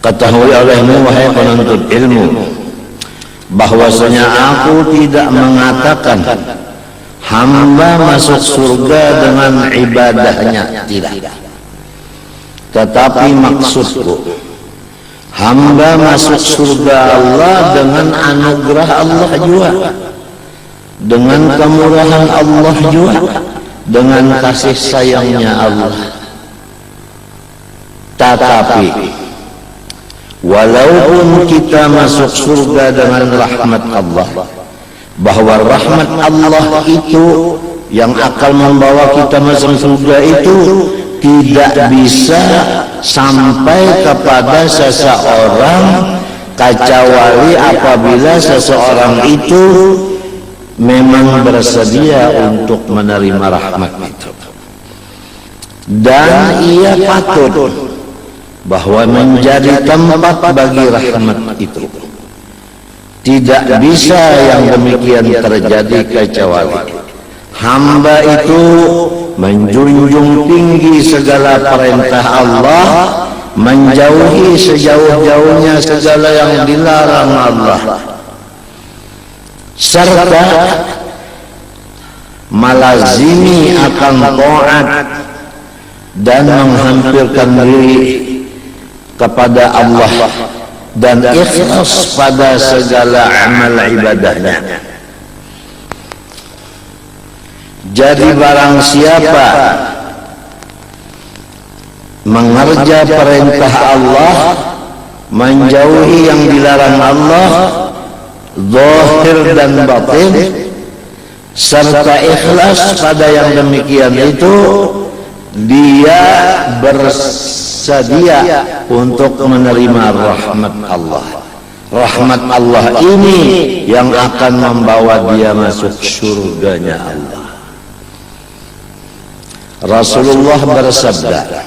Ketahui olehmu wahai penuntut ilmu, bahwasanya aku tidak mengatakan hamba masuk surga dengan ibadahnya, tidak. Tetapi maksudku, hamba masuk surga Allah dengan anugerah Allah juga, dengan kemurahan Allah juga, dengan kasih sayangnya Allah. Tetapi walaupun kita masuk surga dengan rahmat Allah, bahwa rahmat Allah itu yang akan membawa kita masuk surga itu tidak bisa sampai kepada seseorang kecuali apabila seseorang itu memang bersedia untuk menerima rahmat itu, dan ia patut bahwa menjadi tempat bagi rahmat itu. Tidak bisa yang demikian terjadi kecuali hamba itu menjunjung tinggi segala perintah Allah, menjauhi sejauh-jauhnya segala yang dilarang Allah, serta melazimi akan taat dan menghampirkan diri kepada Allah dan ikhlas pada segala amal ibadahnya. Jadi barang siapa mengerja perintah Allah, menjauhi yang dilarang Allah, zahir dan batin, serta ikhlas pada yang demikian itu, dia bersedia untuk menerima rahmat Allah. Rahmat Allah ini yang akan membawa dia masuk surganya Allah. Rasulullah bersabda,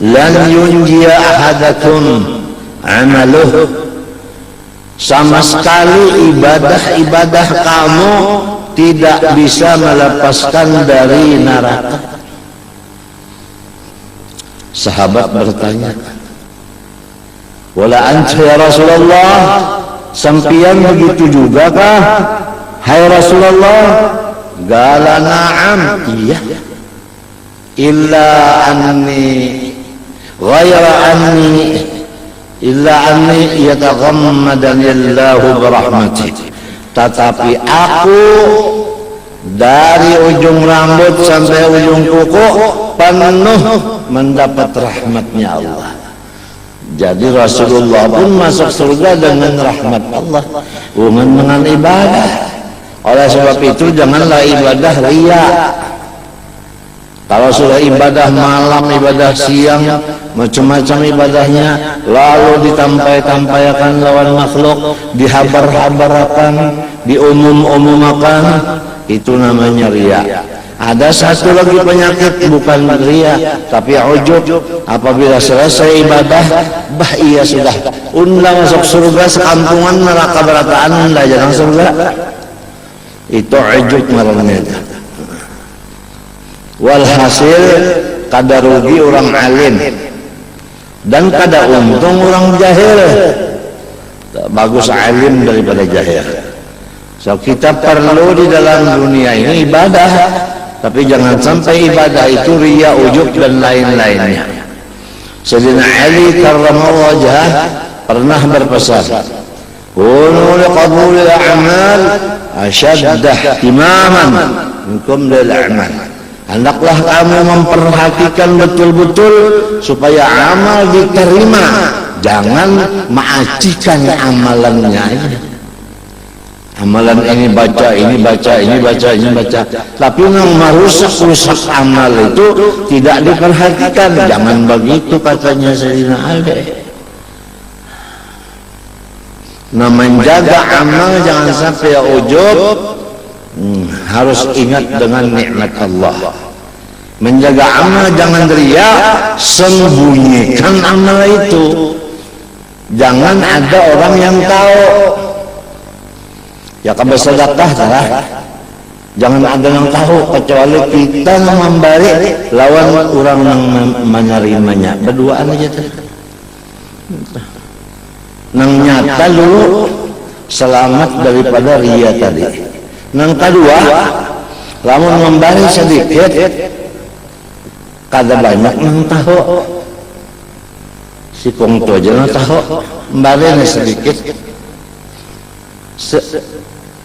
"Lan yunjiya ahadakum amaluh." Sama sekali ibadah-ibadah kamu tidak bisa melepaskan dari neraka. Sahabat bertanya, "Wala anta ya Rasulullah, sampian begitu juga kah, hai Rasulullah?" Qala na'am, iya. Illa anni yataghammadani Allahu birahmati. Tetapi aku dari ujung rambut sampai ujung kuku penuh mendapat rahmatnya Allah. Jadi Rasulullah pun masuk surga dengan rahmat Allah, bukan dengan ibadah. Oleh sebab itu janganlah ibadah riya. Kalau sudah ibadah malam, ibadah siang, macam-macam ibadahnya, lalu ditampai-tampaikan lawan makhluk, dihabar-habarakan, diumum-umumkan, itu namanya riya. Ada satu lagi penyakit, bukan riya tapi ujub. Apabila selesai ibadah, iya sudah undang masuk surga sekampungan, neraka berataan dah jangan surga. Itu ujub namanya. Walhasil kada rugi orang alim dan kada untung orang jahil. Bagus alim daripada jahil. So kita perlu di dalam dunia ini ibadah, tapi jangan sampai ibadah itu riya, ujub dan lain-lainnya. Sayyidina Ali karramallahu wajhah pernah berpesan, "Kunu liqabulil a'mal ashaddah imaman minkum lil a'mal." Hendaklah kamu memperhatikan betul-betul supaya amal diterima. Jangan mengacikan amalannya. Amalan ini baca, ini baca, ini baca, ini baca. Tapi yang merusak-rusak amal itu tidak diperhatikan. Jangan begitu katanya Sayyidina Ali. Nah, menjaga amal jangan sampai ujub. Harus ingat dengan nikmat Allah. Menjaga amal jangan riya, sembunyikan amal itu. Jangan ada orang yang tahu. Ya kamu sedekah lah. Jangan ada yang tahu kecuali kita memberi lawan orang yang menerimanya. Berduaan aja. Nang nyata dulu selamat daripada ria tadi. Nang kedua, lamun membari sedikit kada banyak nang tahu. Si kongto aja nang tahu, mbari sedikit.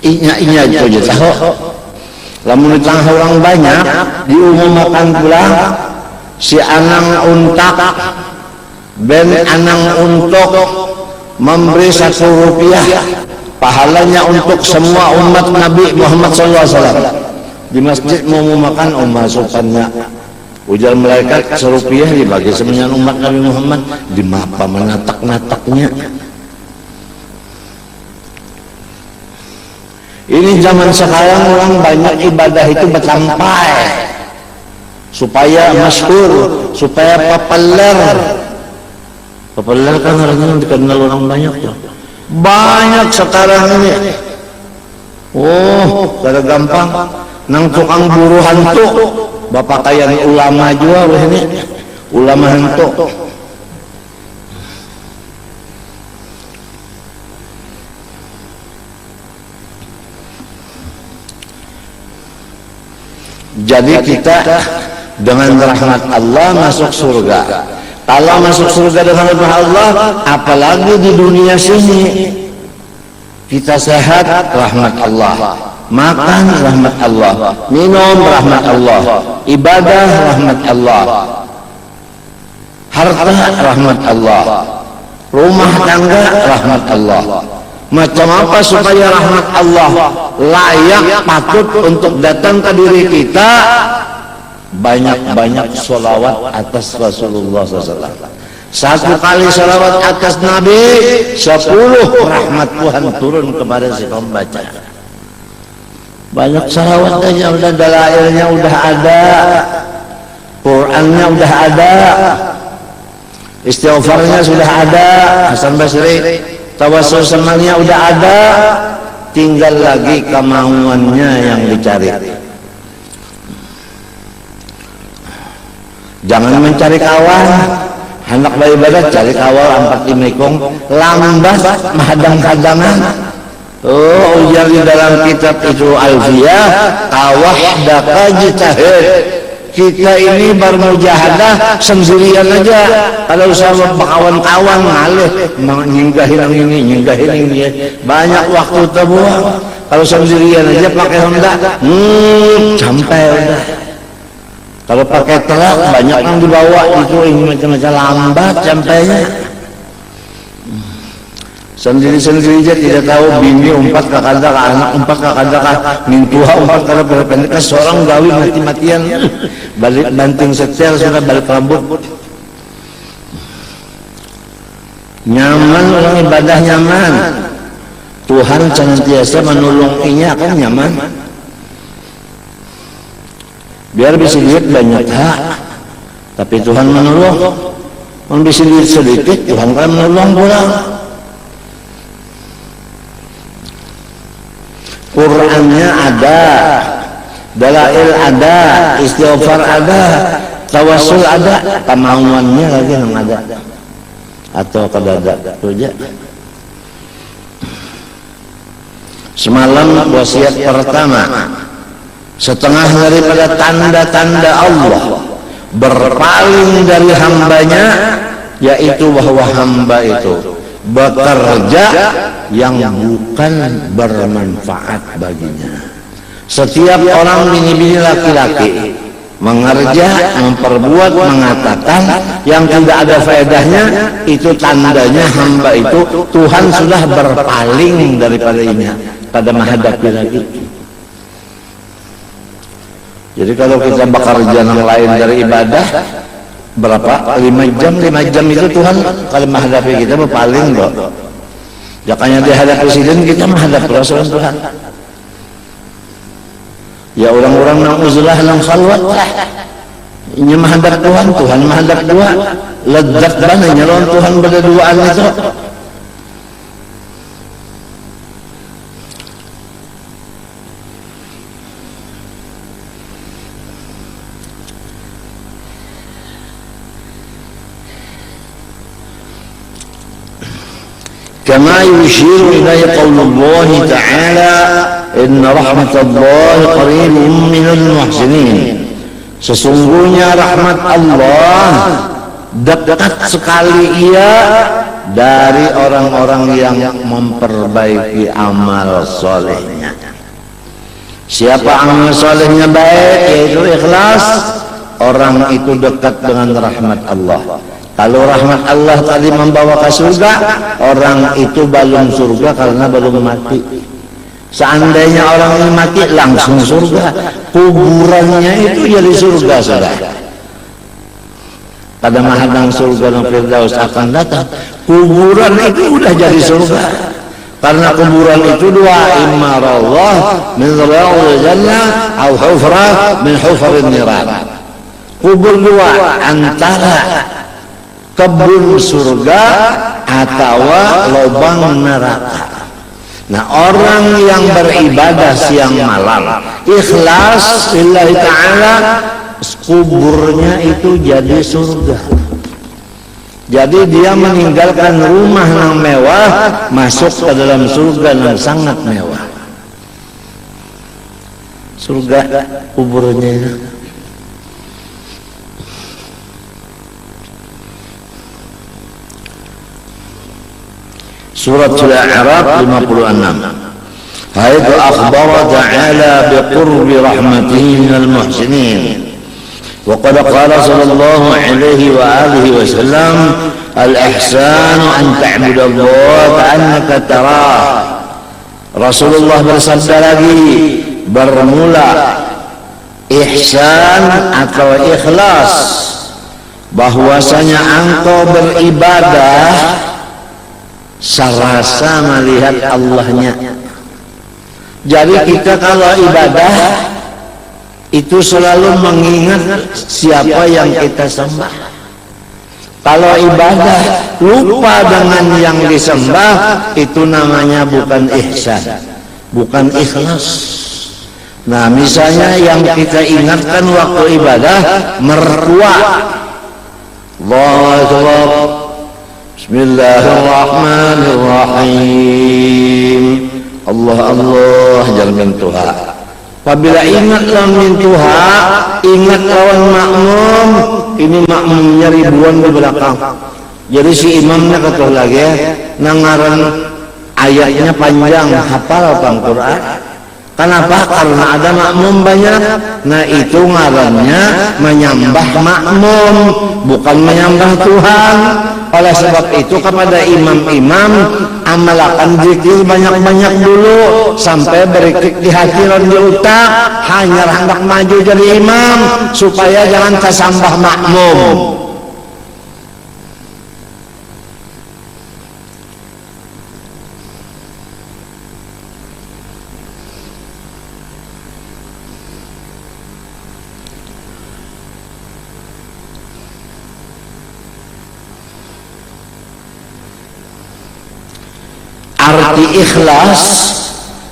Inya itu aja tahu. Lamun ditangah orang banyak diumumkan pulang si anang untak ben anang untuk memberi 1 rupiah pahalanya untuk semua umat Nabi Muhammad SAW. Di masjid mau makan masukannya ujar malaikat 1 rupiah dibagi semuanya umat Nabi Muhammad. Di mapa menatak-nataknya. Ini zaman sekarang orang banyak ibadah itu bersampai supaya masyhur, supaya populer. Populer kan harusnya dikenal orang banyak ya. Banyak sekarang ini. Oh, kada gampang. Nang tukang buru hantu, bapak kayan ulama juga ini. Ulama hantu. Jadi kita dengan rahmat Allah masuk surga. Kalau masuk surga dengan rahmat Allah, apalagi di dunia sini kita sehat, rahmat Allah, makan rahmat Allah, minum rahmat Allah, ibadah rahmat Allah, harta rahmat Allah, rumah tangga rahmat Allah. Macam apa supaya rahmat Allah layak patut untuk datang ke diri kita? Banyak-banyak sholawat atas Rasulullah SAW. 1 kali sholawat atas Nabi, 10 rahmat Tuhan turun kepada si pembaca. Banyak sholawat aja, udah dalailnya udah ada, Qurannya udah ada, istighfarnya sudah ada, Hasan Basri tawasul semalnya udah ada, tinggal lagi kemauannya yang dicari. Jangan mencari kawan, hendak beribadah cari kawal 45 ikong, lambat menghadang-hadangan. Oh, ujar di dalam kitab itu Alfiyah, tawahdaka jitahid. Kita ini bermujahadah sendirian aja. Kalau sama kawan-kawan ngalih nyinggahin ini, nyinggahin ini, banyak waktu terbuang. Kalau sendirian aja pakai Honda, sampai udah. Kalau pakai truk banyak yang dibawa itu ini macam-macam lambat sampainya. Sendiri-sendiri aja tidak tahu bini umpat ke kada, anak umpat ke kada, mintua umpat kada berpendek, seorang gawi mati-matian, balik banting setel sudah balik rambut. Nyaman orang ibadah nyaman, Tuhan senantiasa menolonginya kan nyaman. Biar bisa duit banyak hak, tapi Tuhan menolong. Kalau bisa duit sedikit, Tuhan kan menolong pulang. Qurannya ada, dalail ada, istighfar ada, tawasul ada, kemauannya lagi yang ada, atau kadada itu aja. Semalam wasiat pertama, setengah daripada tanda-tanda Allah berpaling dari hambanya, yaitu bahwa hamba itu bekerja yang bukan bermanfaat baginya. Setiap orang bini-bini laki-laki mengerja, memperbuat, mengatakan yang tidak ada faedahnya, itu tandanya hamba itu Tuhan sudah berpaling daripadanya pada menghadapi lagi. Jadi kalau kita bekerja yang lain dari ibadah berapa? 5 jam itu Tuhan kalau menghadapi kita berpaling loh. Jangannya dihadap presiden kita menghadap Rasul Tuhan. Ya orang-orang nang uzlah nang khalwat lah. Ini menghadap Tuhan, Tuhan menghadap dua. Lezat banget nyalon Tuhan berduaan itu. kama yushiru ilaihi qaulullah ta'ala inna rahmatallahi qaribun minal muhsinin. Sesungguhnya rahmat Allah dekat sekali ia dari orang-orang yang memperbaiki amal solehnya. Siapa amal solehnya baik, yaitu ikhlas, orang itu dekat dengan rahmat Allah. Kalau rahmat Allah tadi membawa ke surga, orang itu belum surga karena belum mati. Seandainya orang ini mati langsung surga, kuburannya itu jadi surga saudara. Pada mahadang surga dan firdaus akan datang, kuburan itu udah jadi surga. Karena kuburan itu dua, imma rawdah min riyadil jannah atau hufrah min hufarin niran. Kubur dua, antara kebun surga atau lubang neraka. Nah, orang yang beribadah siang malam ikhlas lillahi ta'ala, kuburnya itu jadi surga. Jadi dia meninggalkan rumah yang mewah, masuk ke dalam surga yang sangat mewah. Surga kuburnya. Surat Al-A'raf 56. Haitsu akhbara ta'ala biqurbi rahmatihi minal muhsinin. Wa qad qala sallallahu alaihi wa alihi wasallam al-ihsanu an ta'budallaha ka'annaka tarah. Rasulullah bersabda lagi, bermula ihsan atau ikhlas bahwasanya engkau beribadah serasa melihat Allahnya. Jadi kita kalau ibadah itu selalu mengingat siapa yang kita sembah. Kalau ibadah lupa dengan yang disembah, itu namanya bukan ihsan, bukan ikhlas. Nah, misalnya yang kita ingatkan waktu ibadah mertua, Allahu Akbar, Bismillahirrahmanirrahim, Allah Allah, jangan Tuhan. Apabila ingat lawan Tuhan, ingat lawan makmum, ini makmumnya ribuan di belakang. Jadi si imamnya kata lagi ya, nangaran ayatnya panjang, hafal Al-Quran. Kenapa? Karena ada makmum banyak. Nah, itu ngarannya menyembah makmum, bukan menyembah Tuhan. Oleh sebab itu kepada imam-imam, amalkan zikir banyak-banyak dulu sampai berikik di hati dan di otak, hanya hendak maju jadi imam supaya jangan kesambah makmum. Arti ikhlas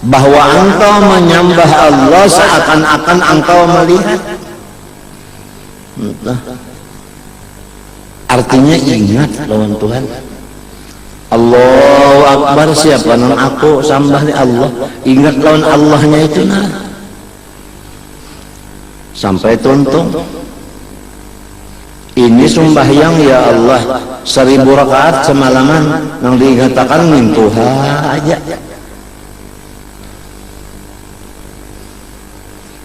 bahwa engkau menyembah Allah seakan-akan engkau melihat. Artinya ingat lawan Tuhan. Allahu Akbar, siapa nan aku sembah ni Allah, ingat lawan Allahnya itu nah. Sampai tuntung. Ini sembahyang ya Allah 1000 rakaat semalaman yang dikatakan min Tuhan aja.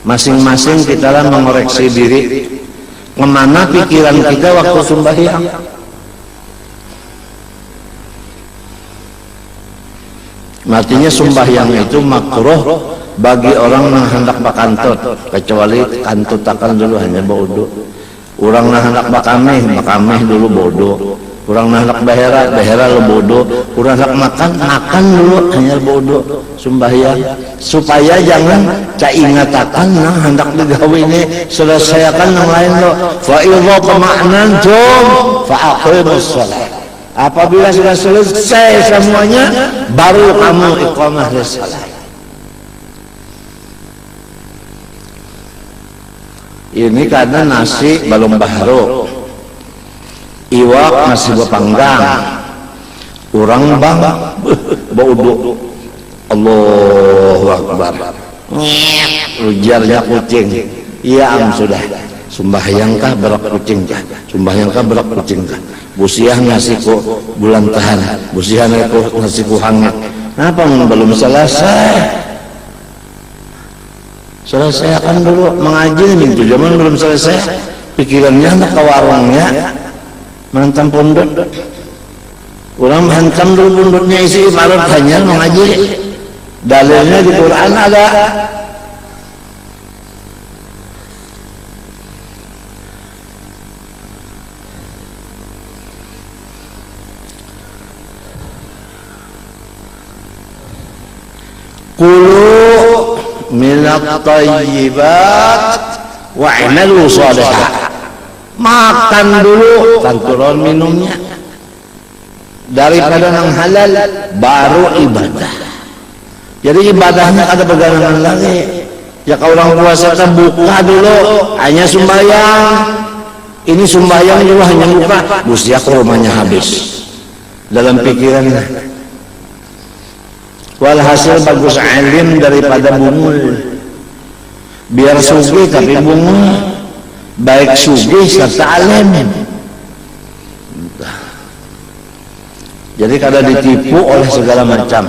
Masing-masing kita lah mengoreksi diri, kemana pikiran kita waktu sembahyang. Artinya sembahyang itu makruh bagi orang yang hendak bakantut, kecuali kantut akan dulu hanya bodoh. Orang nak hendak makameh dulu bodoh. Orang nak hendak behera lo bodoh. Orang nak makan dulu hanya bodoh. Sembahyang supaya jangan ingatakan nah hendak digawe ini selesaikan yang lain lo. Fa idza tama'nantum fa aqimus shalah. Apabila sudah selesai semuanya, baru kamu iqamah salat. Ini karena nasi belum baru, iwak masih berpanggang, orang bang Bau Allahu Akbar. Ujarnya kucing. Iya sudah. Sembahyangkah berak kucingkah? Sembahyangkah berak kucingkah? Busiah ngasih ku bulan tahan. Busiah ngasih ku hangat. Kenapa belum selesai? Selesaikan dulu mengaji nih, itu zaman belum selesai. Pikirannya hendak ke warungnya, mantan pondok. Orang hantam dulu pondoknya isi ibarat hanya mengaji. Dalilnya di Quran ada. Qulu minat thayyibat wa'malu shalihah. Makan dulu, turun minumnya daripada yang halal, baru ibadah. Jadi ibadahnya ada pegangan lagi. Ya kalau orang puasa kita buka dulu, hanya sembahyang. Ini sembahyang juga hanya buka, busia ke rumahnya habis dalam pikirannya. Walhasil bagus alim daripada bungul. Biar sugih tapi bungul, baik sugih serta alim. Jadi kada ditipu oleh segala macam.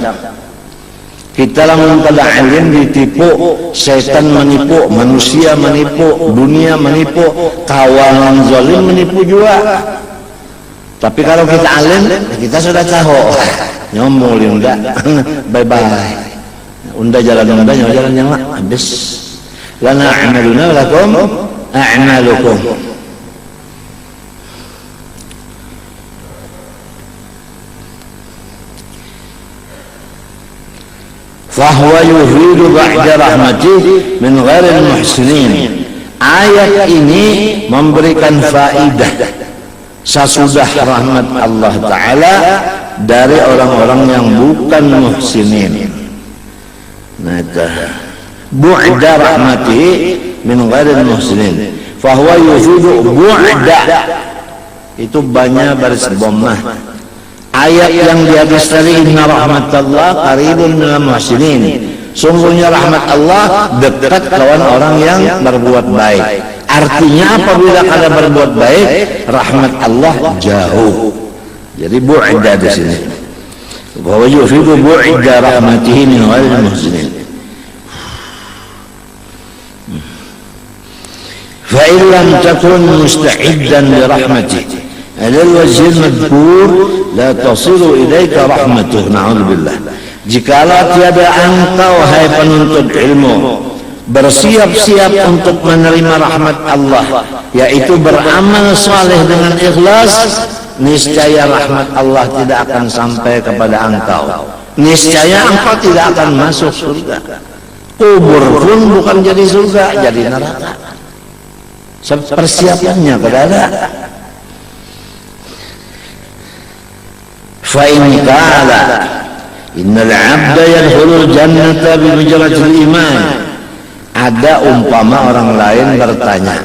Kita lamun kada alim ditipu, setan menipu, manusia menipu, dunia menipu, kawan zalim menipu juga. Tapi kalau kita alim, kita sudah tahu. Nyomong unda, bye bye. Unda jalan yang habis. Lana a'maluna lakum a'malukum. Fahuwa yufidu ba'da rahmatih min ghairil muhsinin. Ayat ini memberikan faidah sesudah rahmat Allah Ta'ala dari orang-orang yang bukan muhsinin. Nah, bu'da rahmatihi min ghairil muhsinin. Fahuwa yufidu bu'da. Itu banyak baris dhammah. Ayat yang di atas tadi, inna rahmatallah qaribun minal muhsinin. Sungguhnya rahmat Allah dekat kawan orang yang berbuat baik. Artinya apabila kada berbuat baik, rahmat Allah jauh. Jadi bu'da di sini. Wa yufidu bu'da rahmatihi min ghairil muhsinin. Fa in lam takun musta'iddan li rahmatihi alal wajhil madhkur la tasilu ilaika rahmatuh. Na'udzubillah. Jikalau tiada engkau wahai penuntut ilmu bersiap-siap untuk menerima rahmat Allah, yaitu beramal saleh dengan ikhlas, niscaya rahmat Allah tidak akan sampai kepada engkau. Niscaya engkau tidak akan masuk surga. Kubur pun bukan jadi surga, jadi neraka. Persiapannya kada ada. Fa in qala innal 'abda yadkhulul jannata bi mujradil iman. Ada umpama orang lain bertanya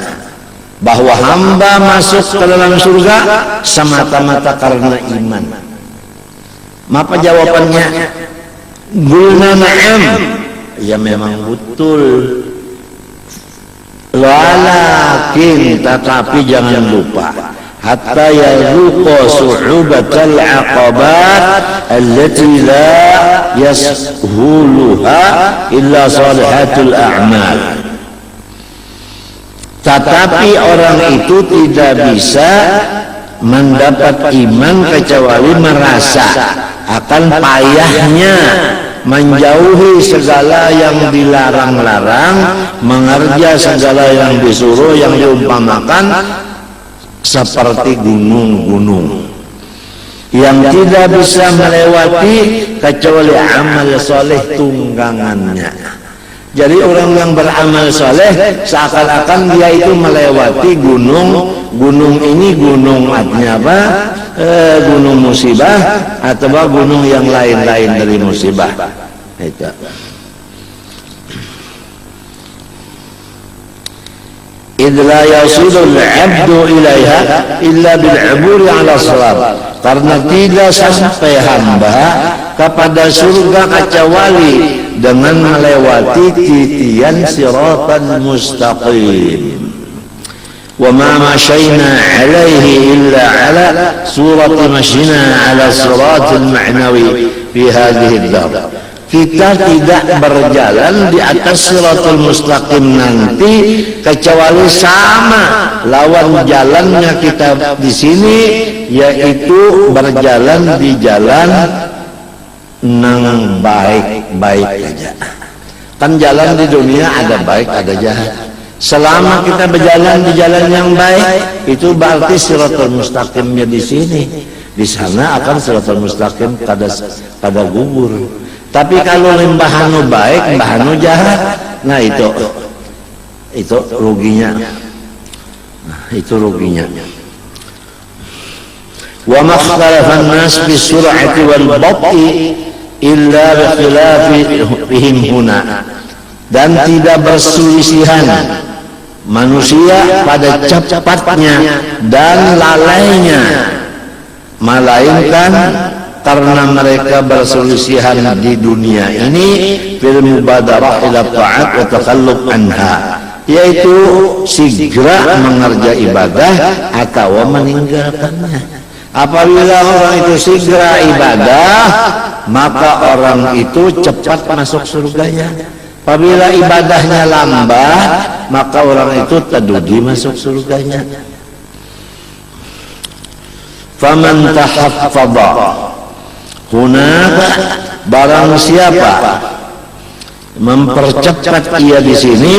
bahwa hamba masuk ke dalam surga semata-mata karena iman. Apa jawabannya? Gulna na'am. Ya memang betul. Walakin tetapi jangan lupa hatta yazuqa su'ubatal aqabat allati la yashuluha illa salihatul a'mal. Tetapi orang itu tidak bisa mendapat iman kecuali merasa akan payahnya menjauhi segala yang dilarang-larang, mengerja segala yang disuruh, yang diumpamakan seperti gunung-gunung yang tidak bisa melewati kecuali amal soleh tunggangannya. Jadi orang yang beramal soleh seakan-akan dia itu melewati gunung. Gunung ini gunung artinya apa? Gunung musibah atau gunung yang lain-lain dari musibah. Itu. Idla yasilul 'abdu ilaiha illa bil 'uburi 'ala sharat. Karena tidak sampai hamba kepada surga kecuali dengan melewati titian siratan mustaqim. Wa ma masyayna alaihi illa ala surati masyina ala siratil ma'nawi fi hadhihi ad-dar. Kita tidak berjalan di atas siratul mustaqim nanti kecuali sama lawan jalannya kita di sini, yaitu berjalan di jalan nang baik-baik aja. Kan jalan di dunia ada baik ada jahat. Selama kita berjalan di jalan yang baik, itu berarti siratul mustaqimnya di sini. Di sana akan siratul mustaqim pada gugur. Tapi kalau limbahanu baik, limbahanu jahat, nah itu ruginya. Nah, itu ruginya. Wa makhtalafan nas fi sur'ati wal bati illa bi khilafihim huna. Dan tidak berselisihan manusia pada cepatnya dan lalainya, melainkan karena mereka berselisihan di dunia ini fil mubadarah ila ta'at wa takhalluf anha, yaitu segera mengerjakan ibadah atau meninggalkannya. Apabila orang itu segera ibadah, maka orang itu cepat masuk surganya. Apabila ibadahnya lambat, maka orang itu tadudi masuk surganya. Faman tahaffadha hunaka, barang siapa mempercepat ia di sini,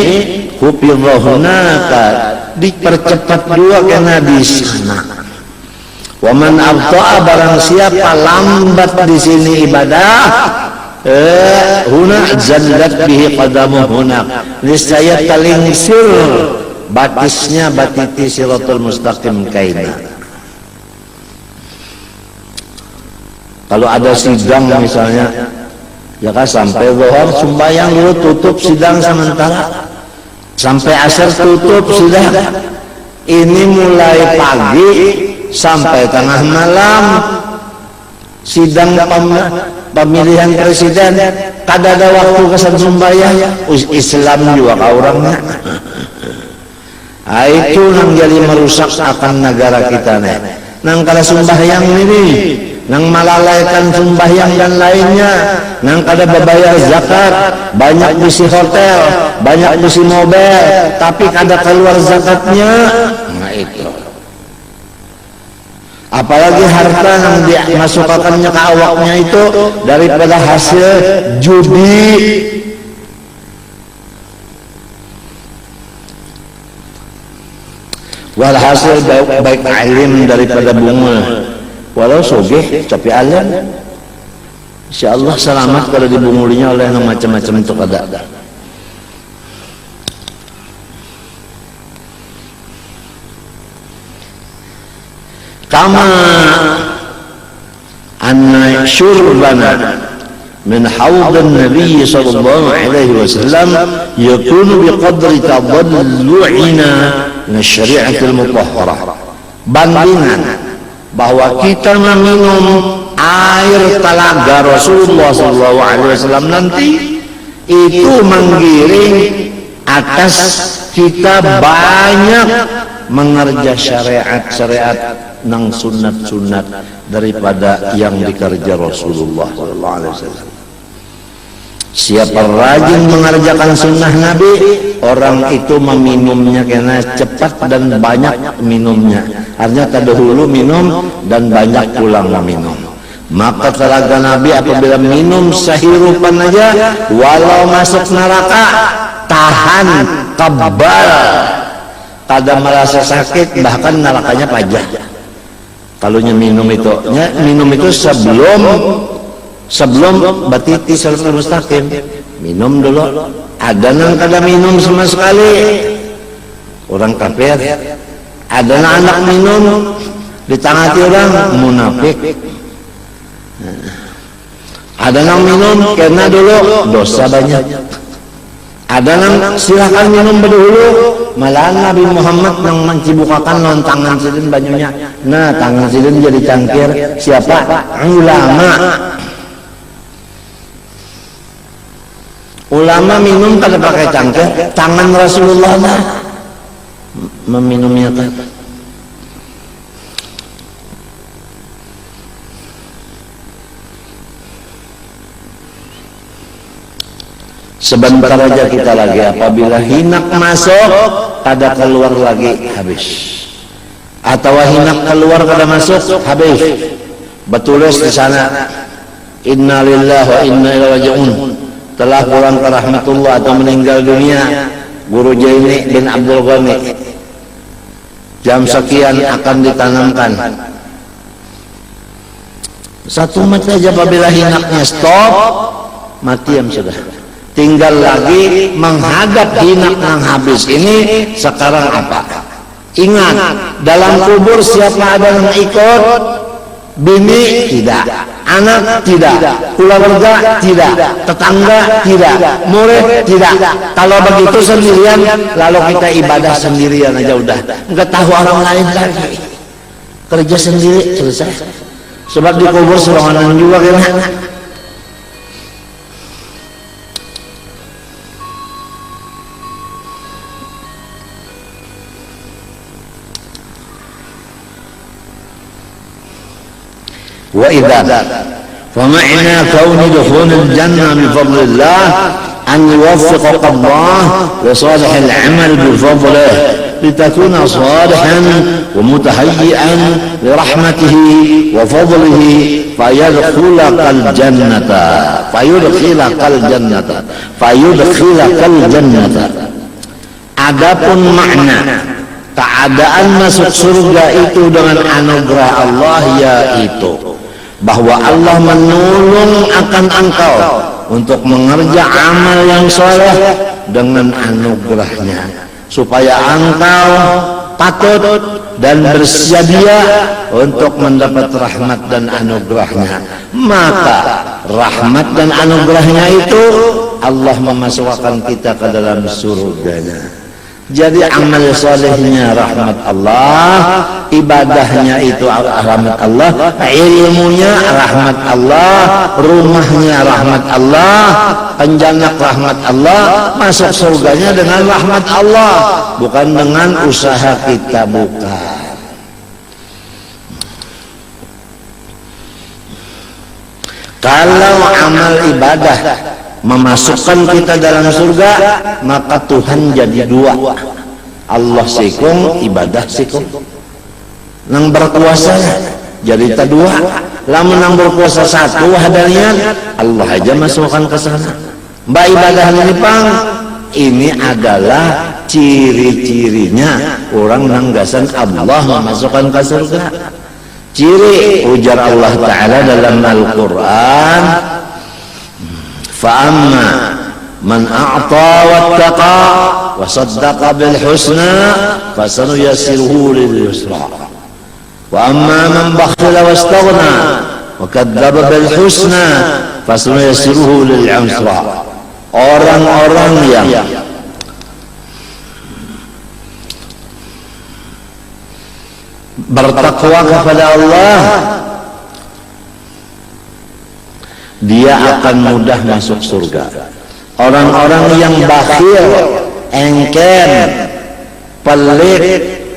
hufidha hunaka, dipercepat juga karena di sana. Wa man abta'a, barang siapa lambat di sini ibadah, huna zallat bihi qadamu hunak, niscaya talingsir batisnya batiti siratul mustaqim kaina. Kalau ada sidang misalnya, ya kan, sampai zuhur sembahyang dulu tutup sidang sementara, sampai asar tutup sidang. Ini mulai pagi sampai tengah malam sidang pemilihan presiden, kada ada waktu kesan sembahyang. Islam juga kau orangnya. Itu yang jadi merusak akan negara kita nih. Nang kada sembahyang ini, nang melalaikan sembahyang dan lainnya, nang kada berbayar zakat, banyak bisi hotel, banyak bisi mobil, tapi kada keluar zakatnya. Nah itu. Apalagi harta yang dimasukkannya ke awaknya itu daripada hasil judi. Walhasil baik alim daripada bunga. Walau sogeh tapi alim, insyaallah selamat kalau dibungulinya oleh yang macam-macam itu kada. Kama anna syurbana min hawdin Nabi sallallahu alaihi wasallam yakunu biqadri tadallu'ina min syari'atil mutahharah. Bandingan bahwa kita meminum air telaga Rasulullah SAW nanti itu menggiring atas kita banyak mengerja syariat-syariat nang sunat-sunat daripada yang dikerja Rasulullah SAW. Siapa rajin mengerjakan sunnah Nabi, orang itu meminumnya karena cepat dan banyak minumnya. Artinya terdahulu minum dan banyak pulang minum. Maka telaga Nabi apabila minum sehirupan aja, walau masuk neraka tahan, kebal, kada merasa sakit, bahkan nerakanya pajah. Kalau minum itu sebelum batiti siratul mustaqim, minum dulu. Ada yang kada minum sama sekali, orang kafir. Ada anak minum ditangati orang munafik. Ada yang minum karena dulu dosa banyak. Ada yang silakan minum berdahulu, malah Nabi Muhammad yang mencibukakan non tangan silin banyunya. Nah tangan silin jadi cangkir siapa? Ulama. Ulama minum kada pakai cangkeh, tangan Rasulullah lah meminumnya kan. Sebentar aja kita lagi, apabila hinak masuk kada keluar lagi habis, atau hinak keluar kada masuk habis. Betulis di sana inna lillahi wa inna ilaihi raji'un, telah pulang ke rahmatullah atau meninggal dunia Guru Jaini bin Abdul Ghani, jam sekian akan ditanamkan. Satu menit saja apabila hinaknya stop, mati yang sudah. Tinggal lagi menghadap hinak yang habis ini. Sekarang apa? Ingat, dalam kubur siapa ada yang ikut? Bini tidak, anak tidak, keluarga tidak, tetangga tidak, murid tidak. Kalau begitu sendirian, lalu kita ibadah sendirian aja udah, nggak tahu orang lain lagi. Kerja sendiri selesai. Sebab di kubur serongan juga kan. وإذا فمعنى كون دخول الجنة بفضل الله أن يوفقك الله لصالح العمل بفضله لتكون صالحا ومتهيئا لرحمته وفضله فيدخلك الجنة. Adapun makna keadaan masuk surga itu dengan anugerah Allah, yaitu bahwa Allah menolong akan engkau untuk mengerja amal yang soleh dengan anugerahnya, supaya engkau patut dan bersedia untuk mendapat rahmat dan anugerahnya. Maka rahmat dan anugerahnya itu Allah memasukkan kita ke dalam surganya. Jadi amal solehnya rahmat Allah, ibadahnya itu rahmat Allah, ilmunya rahmat Allah, rumahnya rahmat Allah, penjanak rahmat Allah, masuk surganya dengan rahmat Allah, bukan dengan usaha kita, bukan. Kalau amal ibadah memasukkan kita dalam surga, maka Tuhan jadi dua. Allah sikung, ibadah sikung. Nang berkuasa jadi tak dua. Lamun nang berkuasa satu hadanian, Allah aja masukkan ke sana. Mbak ibadah ini pang, ini adalah ciri-cirinya orang nanggasan Allah memasukkan ke surga. Ciri ujar Allah Ta'ala dalam Al-Quran, فأما من أعطى واتقى وصدق بالحسنى فسنيسره لليسرى وأما من بخل واستغنى وكذب بالحسنى فسنيسره للعسرى. Orang-orang yang bertakwa kepada Allah, dia akan mudah masuk surga. Orang-orang yang bakhil, engken, pelit,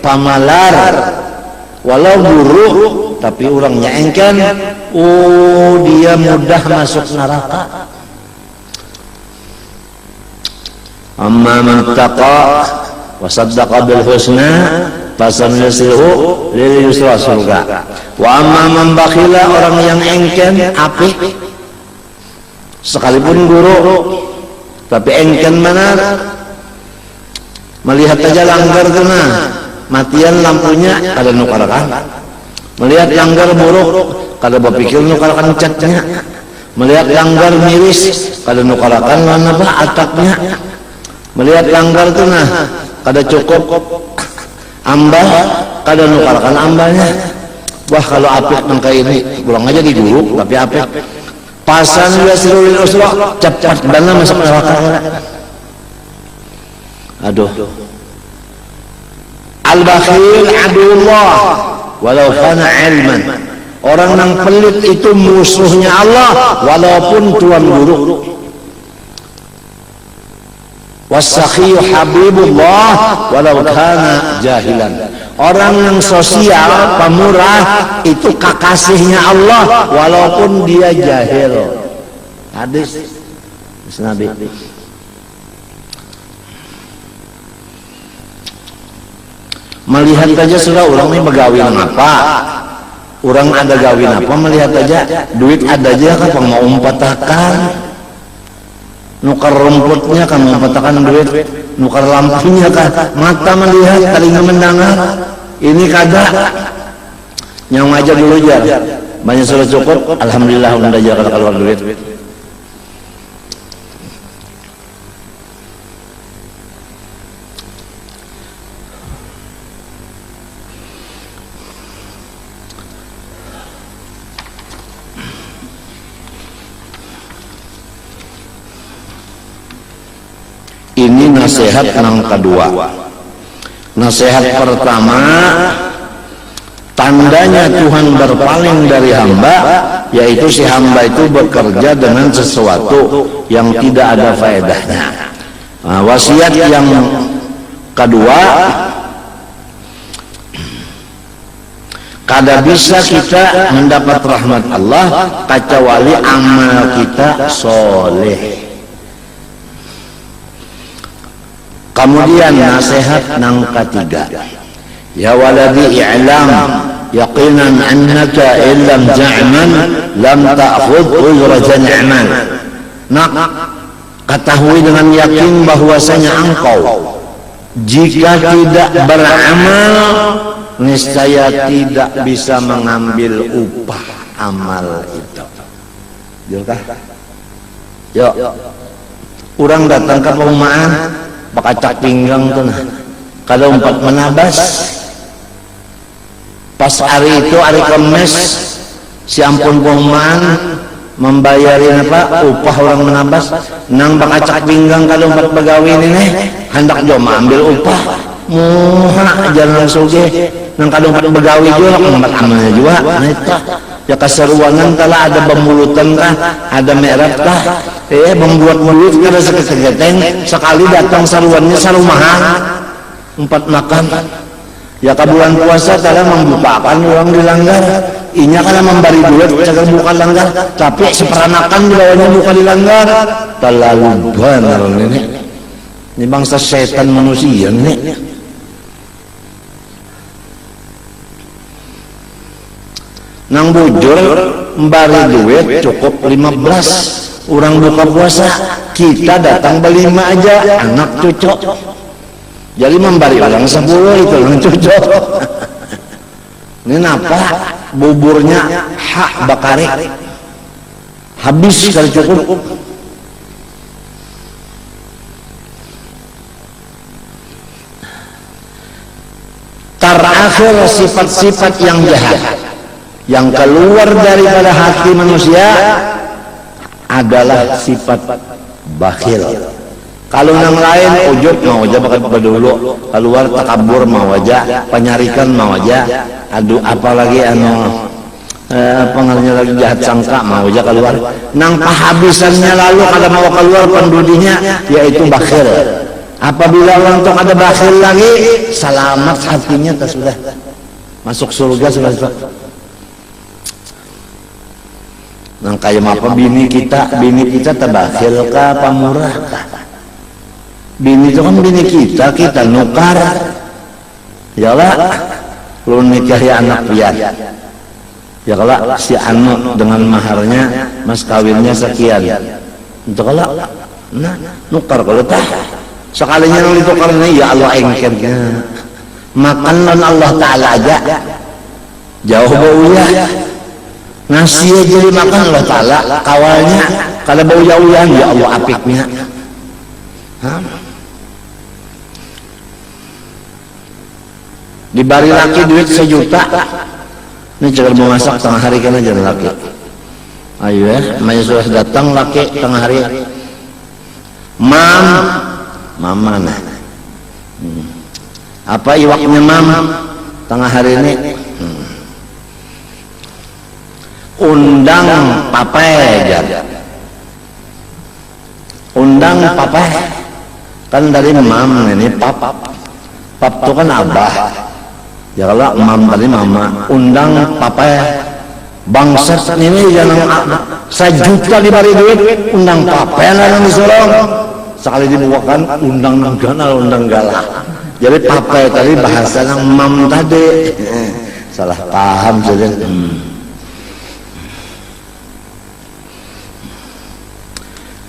pamalar, walau buruk tapi orangnya engken, dia mudah masuk neraka. Amma man taqa wa saddaqa bil husna fasanuyassiruhu lil yusra, surga. Wa amma man bakhila, orang yang engken, apik, sekalipun guru tapi engken mana, melihat aja langgar kena matian lampunya kada nukarakan, melihat langgar buruk kada berpikir nukarakan catnya, melihat langgar miris kada nukarakan mana bah atapnya, melihat langgar kena kada cukup ambal kada nukarakan ambalnya. Wah kalau apik nangka ini pulang aja di guru tapi apik. Pasan yasirul usra, cepat bana masuk neraka. Aduh. Al-bakhil adullah walau kana ilman. Orang yang pelit itu musuhnya Allah walaupun tuan guru. Wasakhiyu habibullah walau kana jahilan. Orang yang sosial, pemurah, itu kekasihnya Allah walaupun dia jahil. Hadis Nabi. Melihat aja sudah orang ini begawin apa, orang ada gawin apa, melihat aja duit ada aja kan mau umpatakan, nukar rumputnya kan mau umpatakan duit, nukar lampunya kan, mata melihat, telinga mendengar, ini kada nyong aja dulu jar, banyak sudah cukup, alhamdulillah udah jaga keluar duit. Ini nasihat yang kedua. Nasihat pertama, tandanya Tuhan berpaling dari hamba, yaitu si hamba itu bekerja dengan sesuatu yang tidak ada faedahnya. Nah, wasiat yang kedua, kada bisa kita mendapat rahmat Allah kecuali amal kita soleh. Kemudian nasihat yang ketiga, ya waladi i'lam yaqinan annaka illam ja'man lam ta'khudh ujra jan'man. Nak ketahui dengan yakin bahwasanya engkau jika tidak beramal niscaya tidak bisa mengambil upah amal itu. Yuk, yuk. Orang datang ke perumahan bakacak pinggang tuh nah. Kalau empat menabas pas hari itu hari Kamis si ampun perumahan membayarin apa upah orang menabas nang bakacak pinggang kalau empat pegawai ini hendak joma ambil upah muha jangan suge nang kalau empat pegawai juga empat amalnya juga nah itu ya keseruangan kalau ada pembulutan kah ada merah kah membuat mulut kada sekegeteng sekali datang saruannya sarumahan empat makan ya ke bulan puasa kalau membukakan orang dilanggar inya kalau memberi duit jangan buka langgar tapi seperanakan di bawahnya buka dilanggar terlalu benar ini bangsa setan manusia ini. Nang bujur memberi duit cukup 15 orang buka puasa kita datang berlima aja anak cucu jadi memberi orang 10 itu orang cucu ini apa buburnya hak bakari habis kalau cukup terakhir sifat-sifat yang jahat yang keluar daripada hati manusia adalah sifat bakhil. Kalau yang lain ujub mau aja pakai dulu, keluar takabur mau aja, penyarikan mau aja, aduh apalagi pengaruhnya lagi jahat sangka mau aja keluar. Nang pahabisannya lalu kada mau keluar pendudinya yaitu bakhil. Apabila orang itu ada bakhil lagi, selamat hatinya sudah masuk surga sudah. Nang kayak apa bini kita tabakhil kah pamurah kah? Bini itu kan bini kita nukar ya lah lu nikahi anak pian ya kalau si anu dengan maharnya mas kawinnya sekian itu kalau nah nukar kalau tak sekalinya lu tukarnya ya Allah engkernya makan lan Allah Ta'ala aja jauh baunya nasi aja dimakan Allah Ta'ala kawalnya kalau bau jauhan ya Allah apiknya dibari laki duit 1 juta ini jangan mau masak tengah hari kan aja laki ayo ya namanya sudah datang laki tengah hari mama nah apa iwaknya tengah hari ini undang papai undang papai Kan dari mam ini pap itu kan abah. Ya kalau mam tadi mama, undang papa ya. Bangsat ini jangan 1 juta diberi duit, undang papa yang disorong. Sekali dibukakan undang nangganal, undang galah. Jadi papa tadi bahasa yang mam tadi. Salah paham saja.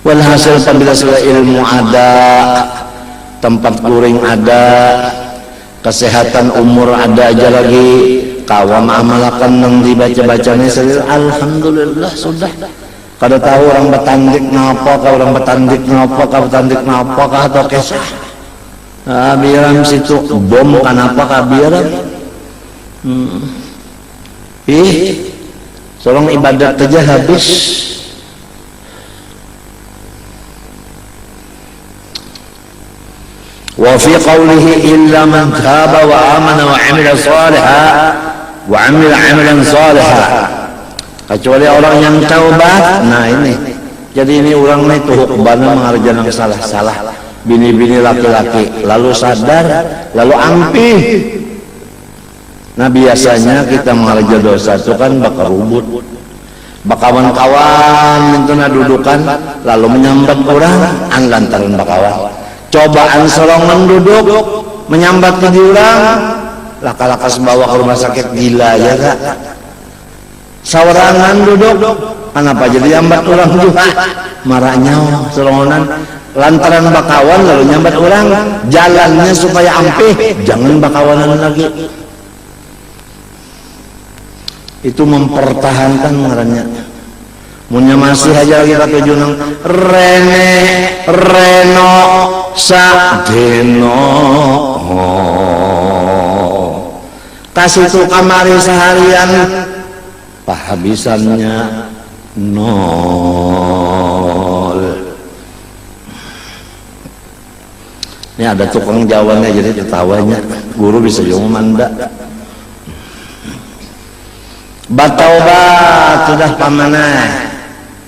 Walhasil apabila sudah ilmu ada, tempat kuring ada, kesehatan umur ada aja lagi, kawam amalakan yang dibaca-bacanya sendiri, alhamdulillah sudah. Kada tahu orang bertandik ngapa, orang bertandik ngapa, bertandik ngapa, atau kesah. Biaran situ bom kenapa kabiaran? Seorang ibadat aja habis. Wa fi qawlihi illa man taba wa amana wa amila salihan wa amila amalan salihan, kecuali orang yang taubat. Nah ini, jadi ini orang ini tuh kebanyakan mengerjakan yang salah-salah, bini-bini laki-laki, lalu sadar, lalu ampih. Nah biasanya kita mengerjakan dosa itu kan bakal rubut, bakawan-kawan itu dudukan, lalu menyambat orang, lantaran bakawan. Cobaan solongan duduk menyambat ke orang, laka-laka sembawa ke rumah sakit gila ya kak. Sawarangan duduk, kenapa jadi nyambat orang juga? Marahnya solongan lantaran bakawan lalu nyambat orang, jalannya supaya ampih, jangan bakawanan lagi. Itu mempertahankan ngarannya. Munya masih aja lagi kata junang Rene Reno Sadeno kasih tuh kamari seharian pahabisannya 0. Ini ada tukang jawanya jadi ketawanya guru bisa yung manda. Bataubat sudah pamanah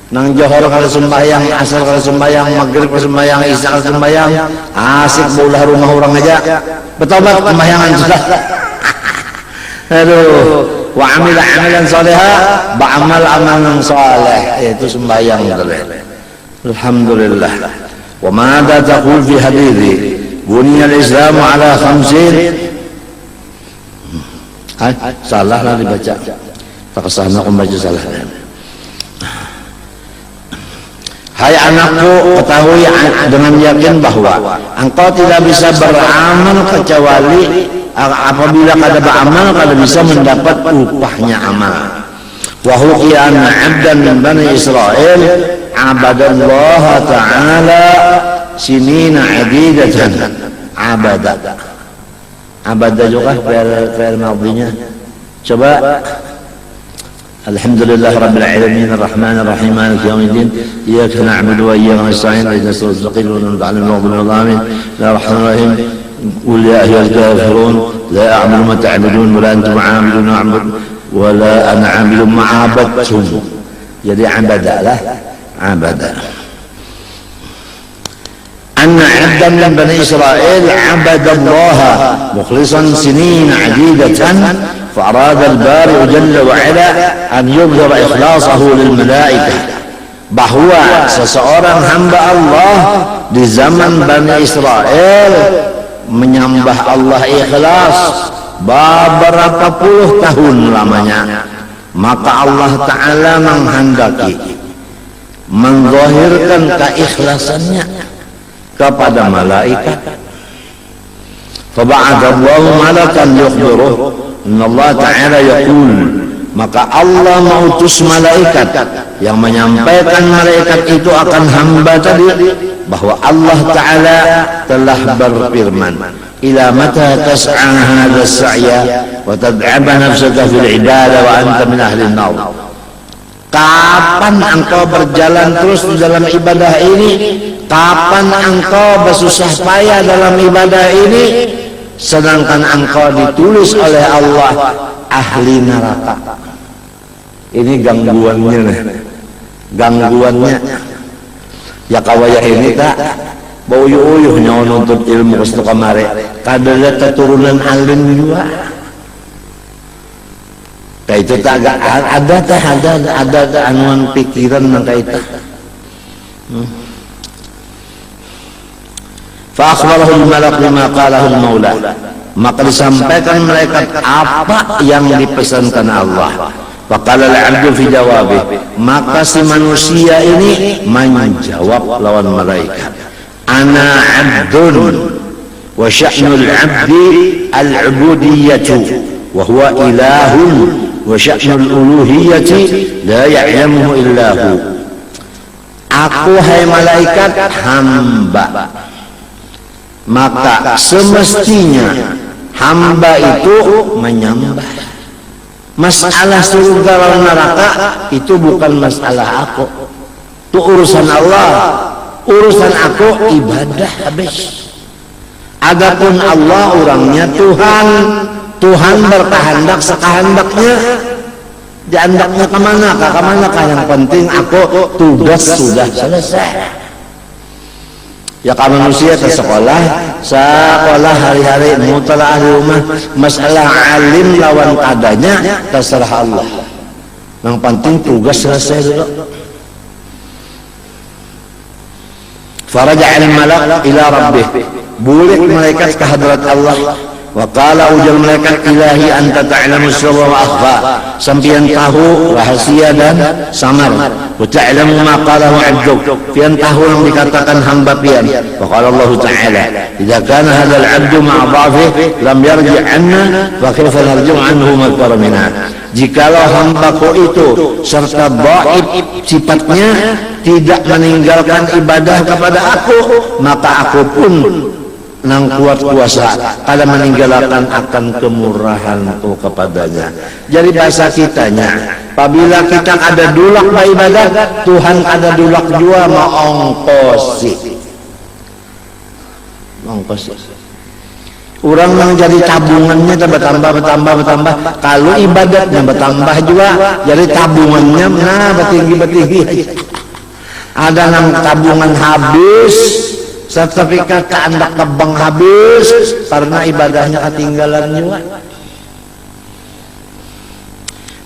nang johor kalau sembahyang, asar kalau sembahyang, maghrib kalau sembahyang, isya kalau sembahyang, asik baulah rumah orang aja. Bertobat pembahyangan sudah. Aduh, wa amila amalan salihah, ba'amal amalan salih, yaitu sembahyang. Alhamdulillah. Wa madza taqul fi hadithi? Bunya al-Islam ala 50. Salah lah dibaca. Tak kesana aku baca salah. Hai anakku, ketahui dengan yakin bahwa engkau tidak bisa beramal kecuali apabila kada beramal kada bisa mendapat upahnya amal. Wa huqiya anna 'abdan min bani Israil 'abadallaha ta'ala sinina 'adidatan. Abada juga fi'il madhinya. Coba Alhamdulillah Rabbil Alamin Ar-Rahman Ar-Rahim Maliki Yawmiddin Iyyaka na'budu wa iyyaka nasta'in ihdinas siratal mustaqim ghayril maghdubi 'alaihim waladdallin Qul ya ayyuhal kafirun la a'budu ma ta'budun wa la antum 'abidun a'budu wa la ana 'abidun ma 'abadtum. Jadi abadalah abada. Anna 'abdan min bani Israil 'abadallaha mukhlishan sinina 'adidatan فأراد البارئ جل وعلا أن يظهر إخلاصه للملائكة bahwa seseorang hamba Allah di zaman Bani Israel menyembah Allah ikhlas beberapa puluh tahun lamanya, maka Allah Ta'ala menghendaki menzahirkan keikhlasannya kepada malaikat. Faba'adallahu malakan yukhbiruh Allah Ta'ala yaqul, maka Allah mengutus malaikat yang menyampaikan malaikat itu akan hamba tadi bahwa Allah Ta'ala telah berfirman, ila mata tas'a hadha as-sa'ya wa tad'aba nafsaka fil ibadah wa anta min ahli an-nar. Kapan engkau berjalan terus di dalam ibadah ini? Kapan engkau bersusah payah dalam ibadah ini? Sedangkan engkau ditulis oleh Allah ahli neraka. Ini gangguannya nih. Gangguannya ya kawaya ini tak bau uyuh nyawa nuntut ilmu kestu kamare kadada keturunan alim juga kayak itu tak ada anuan pikiran nang kayak itu. Fa akhbarahu al-malak bima qalahu al-maula, maka disampaikan malaikat apa yang dipesankan Allah. Faqala al-'abdu fi jawabi, maka si manusia ini menjawab lawan malaikat, ana 'abdun wa sya'nul 'abdi al-'ubudiyyatu wa huwa ilahun wa sya'nul uluhiyyati la ya'lamuhu illa hu. Aku hai malaikat hamba, maka semestinya hamba itu menyembah. Masalah surga lawan neraka itu bukan masalah aku, itu urusan Allah. Urusan aku ibadah habis. Adapun Allah orangnya Tuhan. Tuhan berkehendak sekehendaknya. Diandaknya kemanakah yang penting aku tugas sudah selesai. Ya kalau manusia ke sekolah hari-hari mutalaah di rumah, masalah alim lawan kadanya terserah Allah. Yang penting tugas selesai dulu. Faraja al-malak ila rabbih, bulik malaikat ke hadrat Allah. Wa qala ujal malaikat ilahi anta ta'lamu sirra wa akhfa, sampian tahu rahasia dan samar. Wa ta'lamu ma qalahu 'abduk, pian tahu yang dikatakan hamba pian. Wa qala Allah ta'ala, idza kana hadzal 'abdu ma'a dha'fihi lam yarji' 'anna fa kaifa narji'u 'anhu ma karamina. Jikalau hambaku itu serta dhaif sifatnya tidak meninggalkan ibadah kepada aku, maka aku pun nang kuat kuasa kada meninggalkan akan kemurahanku kepadanya. Jadi bahasa kitanya, apabila kita ada dulak beribadah, Tuhan ada dulak jua mau ongkosi. Orang yang jadi tabungannya bertambah. Kalau ibadatnya bertambah juga, jadi tabungannya bertinggi. Ada nang tabungan habis, sertifikat keandak ke bank habis karena ibadahnya ketinggalan juga.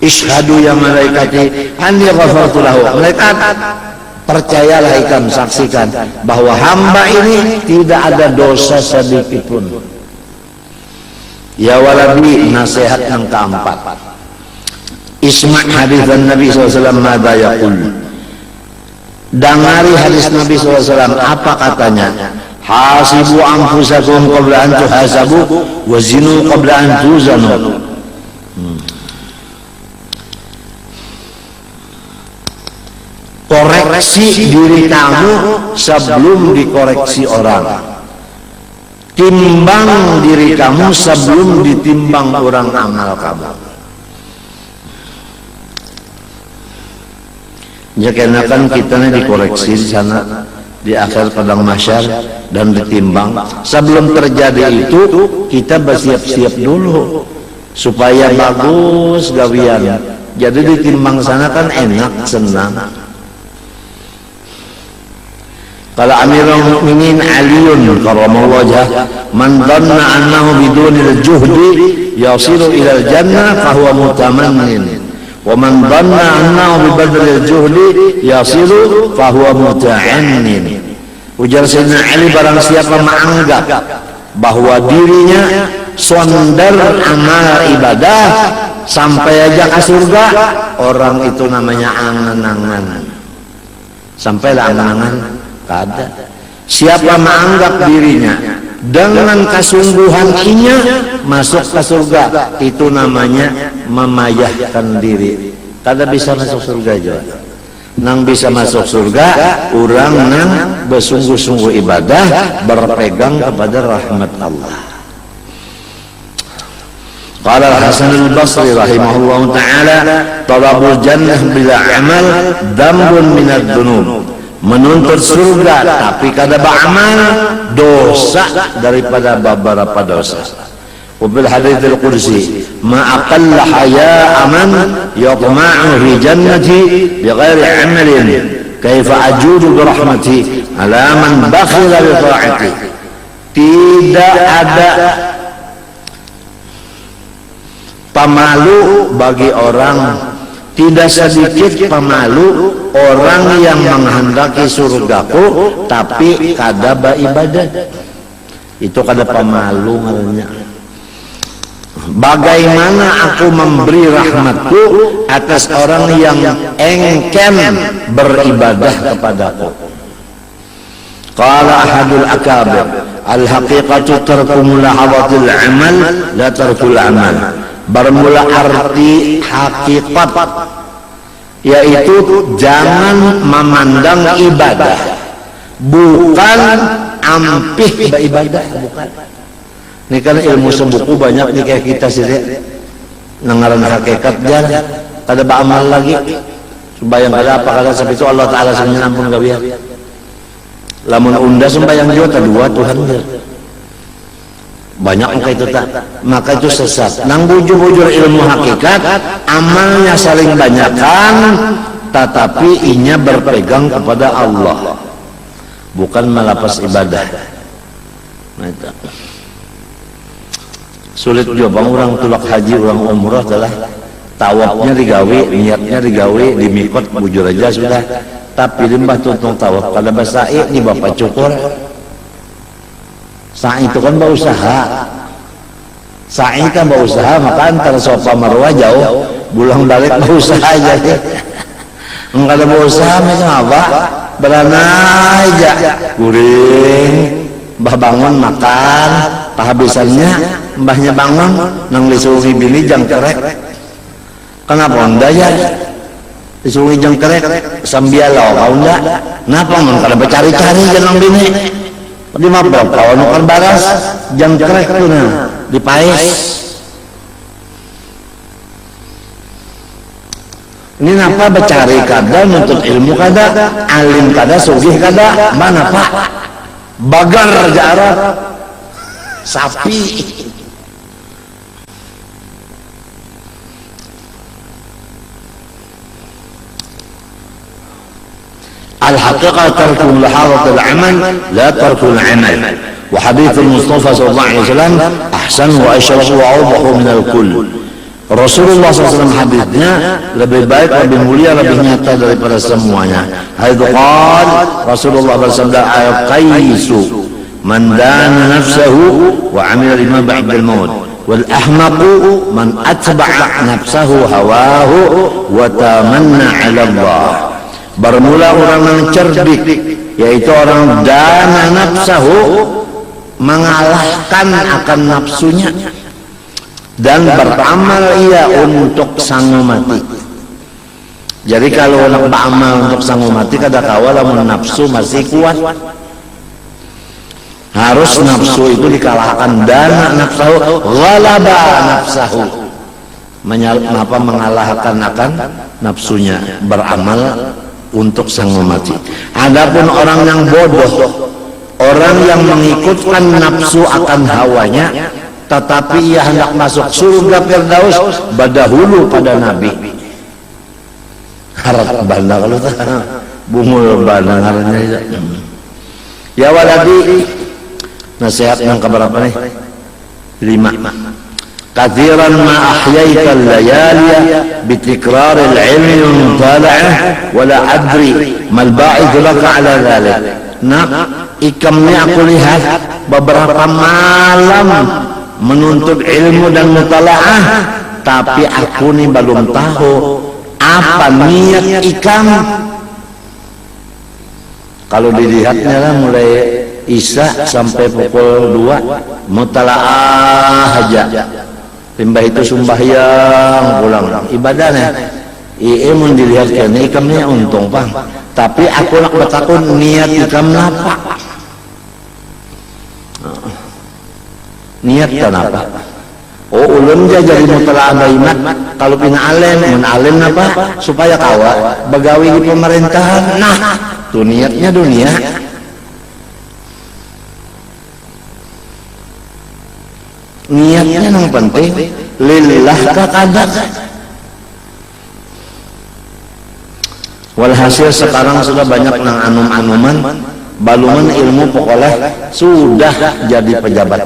Ishhadu ya malaikati anni ghafartu lahu. Malaikat, percayalah ikam, saksikan bahwa hamba ini tidak ada dosa sedikit pun. Ya waladi, nasihat yang keempat, isma' hadis Nabi SAW madza yaqul. Dengari hadis Nabi SAW, apa katanya? Hasibu anfusakum qabla an tuhasabu wa zinu qabla an tuzanu. Koreksi diri kamu sebelum dikoreksi orang. Timbang diri kamu sebelum ditimbang orang amal kamu. Ya karena kan kita dikoreksi di sana di akhir padang mahsyar dan ditimbang. Sebelum terjadi itu kita bersiap-siap dulu supaya bagus gawian. Jadi ditimbang sana kan enak, senang. Kalau Amirul Mukminin Aliun karramallahu wajhah, man dhanna annahu bidunil juhdi yasiru ilal jannah fahuwa mutamannin. Wa man dhanna annahu bi badril juhdi yasiru fahuwa muta'annin. Ujar Sayyidina Ali, barang siapa menganggap bahwa dirinya sondar amal ibadah sampai aja ke surga, orang itu namanya angan-angan. Sampailah angan-angan kada. Siapa menganggap dirinya dengan kesungguhan inya masuk ke surga, itu namanya memayahkan diri. Kada bisa masuk surga juga. Nang bisa masuk surga orang nang bersungguh-sungguh ibadah, berpegang kepada rahmat Allah. Qala Hasan al-Basri rahimahullahu taala, talabul jannah bila amal dambun minad dunub. Menuntut surga tapi kada beramal, dosa daripada beberapa dosa. Wabil hadits al-qudsi, ma aqalla haya aman yatma'u fi jannati bighairi amalin, kaifa ajudu bi rahmati ala man bakhila bi ta'ati. Tidak ada pemalu bagi orang, tidak sedikit pemalu orang yang menghendaki surgaku tapi kada beribadah. Itu kada pemalu ngarannya. Bagaimana aku memberi rahmatku atas orang yang engken beribadah kepadaku. Qala ahadul akabir, al-haqiqatu tarku mulahadatil amal la tarkul amal. Bermula arti hakikat yaitu jangan memandang ibadah, bukan ampih beribadah, bukan. Ini kan ilmu sebuku banyak nih kayak kita sih, nengaran hakikat jarang, kada beramal lagi, sembayang kada apa kada sampai itu Allah Taala sebenarnya ampun gawian. Lamun unda sembayang juga dua Tuhan dia. Banyak muka itu tak, maka itu sesat. Nang bujur-bujur ilmu hakikat, amalnya saling banyakkan, tetapi inya berpegang kepada Allah, bukan melapas ibadah. Nah, itu. Sulit juga bang orang tulak haji, orang umrah adalah tawafnya digawi, niatnya digawi, dimikot bujur aja sudah. Tapi limbah tuntung tawaf pada bahasa ini bapak cukur. Sa'i itu kan berusaha. Sa'i kan berusaha, maka antara Safa Marwah jauh, pulang balik berusaha aja. Enggak ada berusaha macam apa? Beranai aja, guring, mbah bangun makan, pahabisannya mbahnya bangun, nang disuruh bini jangkerek. Kenapa anda ya? Disuruh jangkerek, sambialau kau enggak? Kenapa man kada bercari-cari jangan bini? Di mabrak kawan nukan baras jangkrek tu na dipais. Ini napa bercari kada, nuntut ilmu kada, alim kada, sugih kada, mana pak? Bagar jarak sapi. الحقيقة ترك ملاحظة العمل لا ترك العمل. وحديث المصطفى صلى الله عليه وسلم أحسن وأشرف وأوضح من الكل. Rasulullah SAW hadisnya lebih baik, lebih mulia, lebih nyata daripada semuanya. Haitsu qala Rasulullah bersabda, "Qaisu man dana nafsahu wa 'amila lima ba'dal maut wal ahmaqu man atba'a nafsahu hawahu wa tamanna 'ala Allah." Bermula orang yang cerdik, yaitu orang dana nafsahu, mengalahkan akan nafsunya, dan beramal ia untuk sang mati. Jadi kalau orang beramal untuk sang mati, kada kawal lamun nafsu masih kuat. Harus nafsu itu dikalahkan, dana nafsahu, ghalaba nafsahu, mengalahkan akan nafsunya, beramal untuk sang mati. Adapun orang yang bodoh, orang yang mengikutkan nafsu akan hawanya, tetapi ia hendak masuk surga Firdaus badahulu pada Nabi. Harap banda kalau tak bungul banda ngarannya. Ya waladi, nasihat yang keberapa nih? 5. Kathiran ma ahyaita al-layaliya bitikrar al-ilmi wa mutala'ah wala adri mal ba'id laka ala dhalik. Nak, ikamnya aku lihat beberapa malam menuntut ilmu dan mutala'ah, tapi aku ni belum tahu apa niat ikam. Kalau dilihatnya lah mulai Isya sampai pukul 2 mutala'ah aja. Limbah itu sembahyang pulang ibadahnya. Mun dilihat kan ikamnya untung bang, tapi aku nak bertakun niat ikam napa? Niat kenapa? Oh ulun jadi mutalaah baimat kalau pina alim, mun alim napa? Supaya kawa begawi di pemerintahan. Nah, tuh niatnya dunia. Niatnya yang penting lillah kakada. Walhasil sekarang sudah banyak nang anum-anuman balungan ilmu pokoknya sudah jadi pejabat.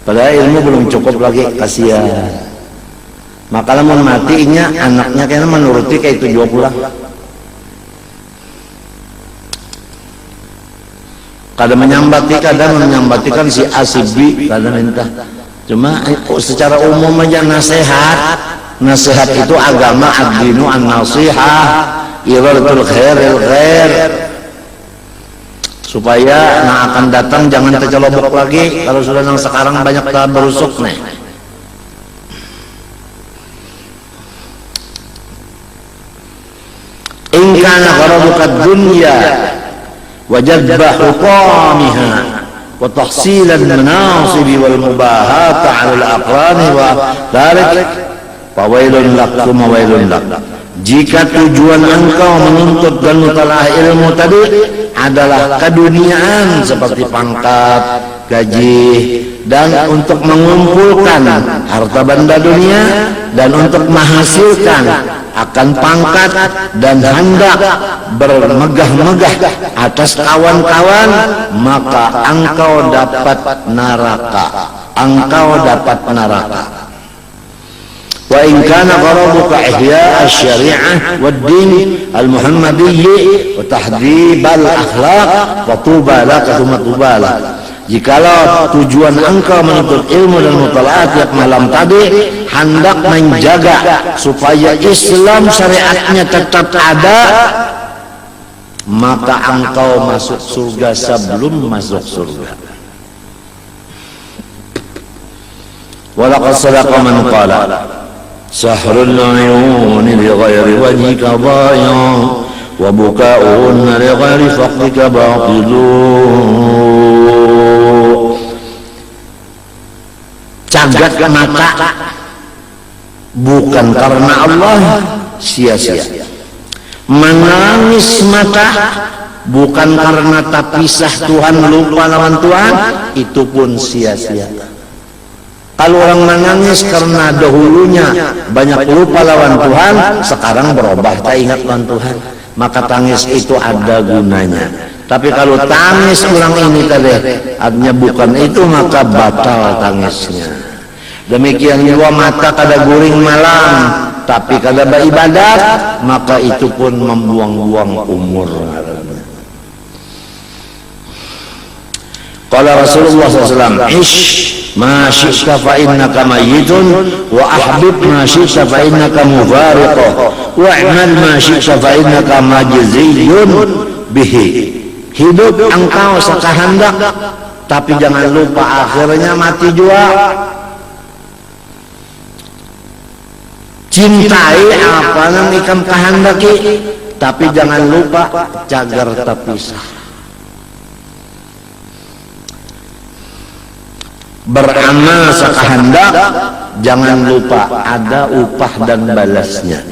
Padahal ilmu belum cukup lagi, kasihan. Maka lamun matinya anaknya kayaknya menuruti kayak itu juga pulang. Kadang menyambatikan si A si B, kadang minta. Cuma secara umum aja nasihat itu agama ad-dinu an-nasihah iradatul khairil khair, supaya yang akan datang jangan tercelobok lagi. Kalau sudah yang sekarang banyak berusuk nih. In kana gharaduka dunya wa jadba huqamiha wa tahsilan manasib wal mubahata 'ala al-aqrani wa dzalik fawailun lakum wa wailun lak. Jika tujuan engkau menuntut dan mutalaah ilmu tadi adalah keduniaan seperti pangkat, gaji, dan untuk mengumpulkan harta benda dunia, dan untuk menghasilkan akan pangkat dan hendak bermegah-megah atas kawan-kawan, maka engkau dapat neraka. Wa in kana gharaduka ihya asy-syari'ah wad-din al-muhammadiyyi wa tahdhib al-akhlaq fa tuba laka thumma tuba lak. Jikalau tujuan engkau menuntut ilmu dan mutalaat tiap malam tadi hendak menjaga supaya Islam syariatnya tetap ada, maka engkau masuk surga sebelum masuk surga. Wa laqad sadaqa man qala sahrul uyuni li ghairi wajhika dhaya wa buka'un li ghairi faqrika batilu. Cagat mata bukan karena Allah sia-sia, menangis mata bukan karena tak pisah Tuhan, lupa lawan Tuhan, itu pun sia-sia. Kalau orang menangis karena dahulunya banyak lupa lawan Tuhan, sekarang berubah tak ingat lawan Tuhan, maka tangis itu ada gunanya. Tapi kalau tangis ulang ini tadi artinya bukan itu, maka batal tangisnya. Demikian juga mata kada guring malam tapi kada beribadat, maka itu pun membuang-buang umur. Qala Rasulullah SAW, ish ma syi'ta fa innaka mayyitun wa ahbib ma syi'ta fa innaka mufariqu wa amal ma syi'ta fa innaka majziyun bihi. Hidup engkau sekahendak, tapi jangan lupa akhirnya mati juga. Cintai apa yang ikam kehendaki, tapi jangan lupa cagar terpisah. Beramal sekehendak, jangan lupa ada upah dan balasnya.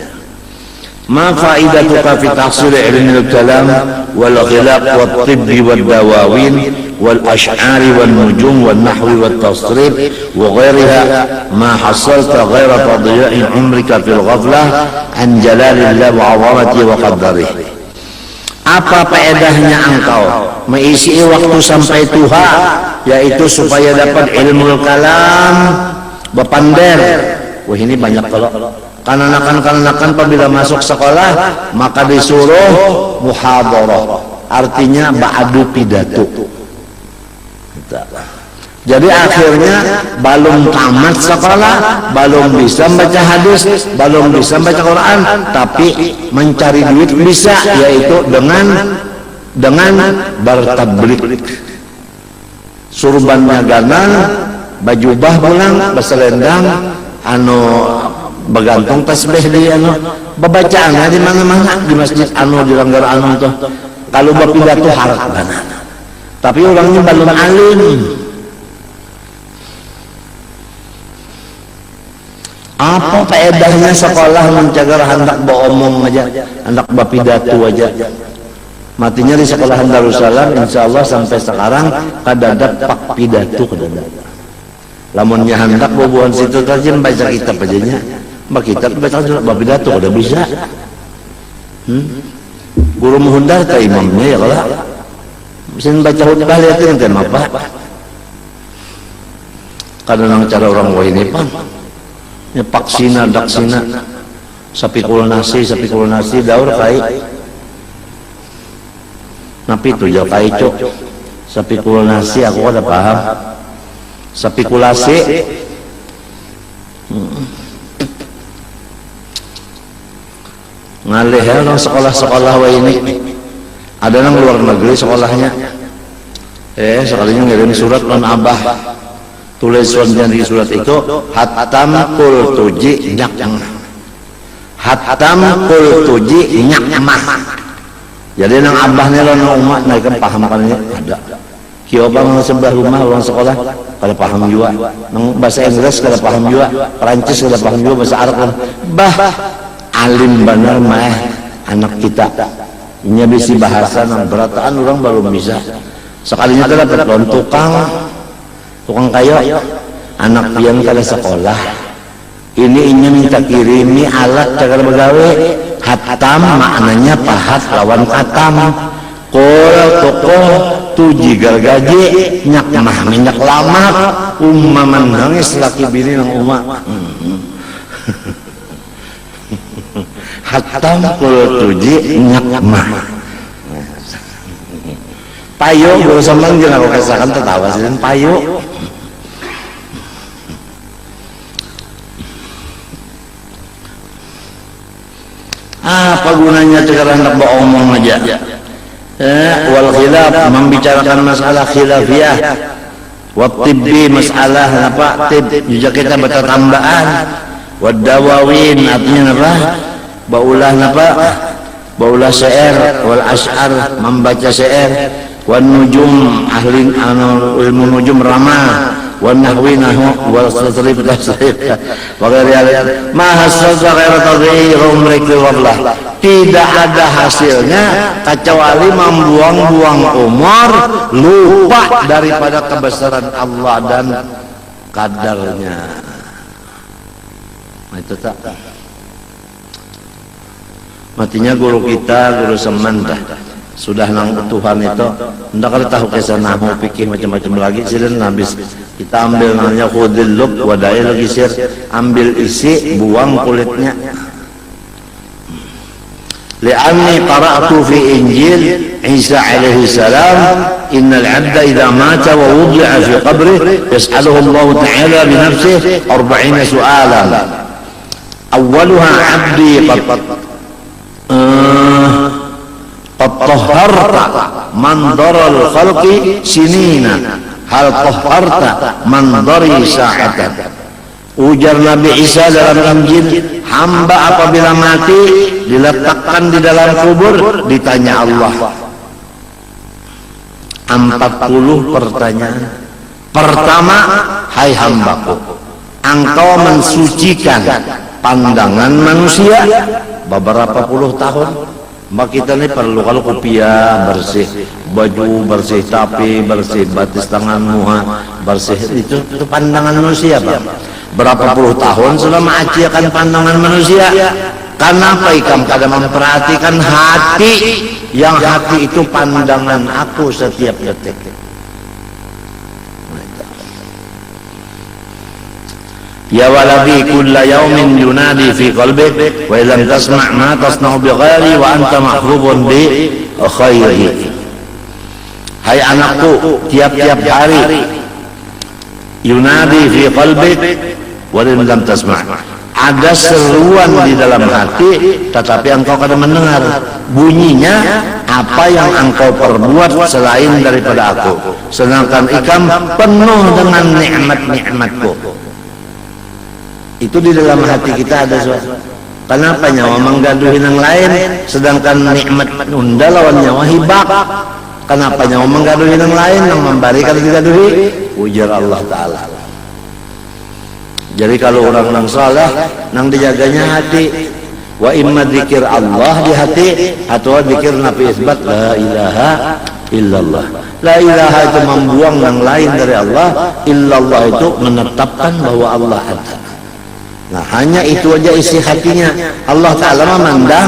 Ma faidatuka fi tahsil ilmi al-kalam wal khilaq wat tibbi wad dawawin wal ash'ari wal nujum wal nahwi wat tasrif wa ghairiha ma hasalta ghaira tadyi'i umrika fil ghaflah an jalalillah wa 'azamati wa qaddarihi. Apa faedahnya engkau mengisi waktu sampai tua, yaitu supaya dapat ilmu kalam bepander. Wah, ini banyak kalau kanakan apabila masuk sekolah maka disuruh muhadharah, artinya ba'adu pidato. Jadi akhirnya belum tamat sekolah, belum bisa baca hadis, belum bisa baca Quran, tapi mencari duit bisa, yaitu dengan bertablik. Surbannya ganang, baju bah pulang, berselendang, begantung tasbih di babacaannya di mana-mana, di masjid di langgar tuh. Kalau berpidato harap banana, tapi orangnya belum alim. Apa faedahnya sekolah mencagar hendak beromong aja, hendak berpidato aja. Matinya di sekolah Darussalam, insyaallah sampai sekarang kadadap pak pidato kadadap. Lamunnya hendak bobohan situ tajin baca kitab aja nya. Mbak kitab baca berpidato udah bisa. Guru muhundar ta imamnya ya kalau Bisa baca khutbah lihatin kan apa? Kadang cara orang ini pan, ya paksina daksina, sapikul nasi daur kai. Napi itu jauh kai cok, sapikul nasi aku ada paham. Sapikulasi. Ngalih ya orang sekolah-sekolah wa ini. Ada yang luar negeri sekolahnya. Sekalinya ngirim surat non abah. Tulisannya di surat itu hatam kul tuji nyakmah. Hatam kul tuji nyakmah. Jadi nang abahnya lo nang umat naikkan paham kan ini ada. Kio bang sebelah rumah orang sekolah kada paham juga. Nang bahasa Inggris kada paham juga. Perancis kada paham juga, bahasa Arab kan. Bah alim benar mah anak kita. Nya bisi bahasa nang berataan orang baru bisa. Sekalinya kada dapat tukang kayu anak pian kada sekolah. Ini minta kirimi alat cara begawe. Hatam maknanya pahat lawan katam. Kol tokoh tuji gargaji nyak mah minyak lamak umma nangis laki bini nang umma. Hatam kol tuji nyak mah. Payo baru samang jeung aku kesakan tertawa sih payo. Apa gunanya sekarang hendak beromong aja? Wal khilaf membicarakan masalah khilafiyah, wa tibbi masalah apa tib juga kita baca tambahan, wa dawawin artinya apa? Baulah apa? Baulah syair wal asy'ar membaca syair, wan nujum ahli ilmu nujum ramah, wan nahwi nahwu wal tasrif wa ghairi ma hasadza ghairu tadhir umrik wallah. Tidak ada hasilnya kecuali membuang-buang umur, lupa daripada kebesaran Allah dan kadarnya. Itu tak. Matinya guru kita, guru semen dah. Sudah nang Tuhan itu, hendak ada tahu kisah nahu fikih macam-macam lagi. Silen habis kita ambil namanya khudil lub wadai lagi sir, ambil isi, buang kulitnya. لأني قرأت في إنجيل عيسى عليه السلام إن العبد إذا مات ووضع في قبره يسأله الله تعالى بنفسه 40 سؤالا أولها عبدي قد طهرت منظر الخلق سنين هل طهرت منظري ساعة. Ujar Nabi Isa dalam Injil, hamba apabila mati diletakkan di dalam kubur, ditanya Allah 40 pertanyaan. Pertama, hai hambaku, engkau mensucikan pandangan manusia beberapa puluh tahun. Mbak kita ini perlu kalau kopiah bersih, baju bersih, tapi bersih, batis tangan muha bersih, itu pandangan manusia Pak. Berapa puluh tahun sudah mengaciakan pandangan manusia. Kenapa ikam kada memperhatikan hati, yang hati itu pandangan aku setiap detik. Ya waladi kulla yaumin yunadi fi qalbik wa illam tasma' ma tasna'u bi ghairi wa anta mahrubun bi khairi. Hai anakku, tiap-tiap hari yunadi fi qalbik wa lam tasma', ada seruan di dalam hati tetapi engkau kada mendengar bunyinya. Apa yang engkau perbuat selain daripada aku, sedangkan ikam penuh dengan nikmat-nikmatku. Itu di dalam hati kita ada suatu. Kenapa nyawa menggaduhi yang lain sedangkan nikmat unda lawan nyawa hibak? Kenapa nyawa menggaduhi yang lain yang memberi kalau digaduhi? Ujar Allah Ta'ala. Jadi kalau orang-orang salah nang dijaganya hati, wa imma dzikir Allah di hati atau dzikir nabi isbat la ilaha illallah. La ilaha itu membuang yang lain dari Allah, illallah itu menetapkan bahwa Allah ada. Nah hanya itu aja isi hatinya. Allah Ta'ala memandang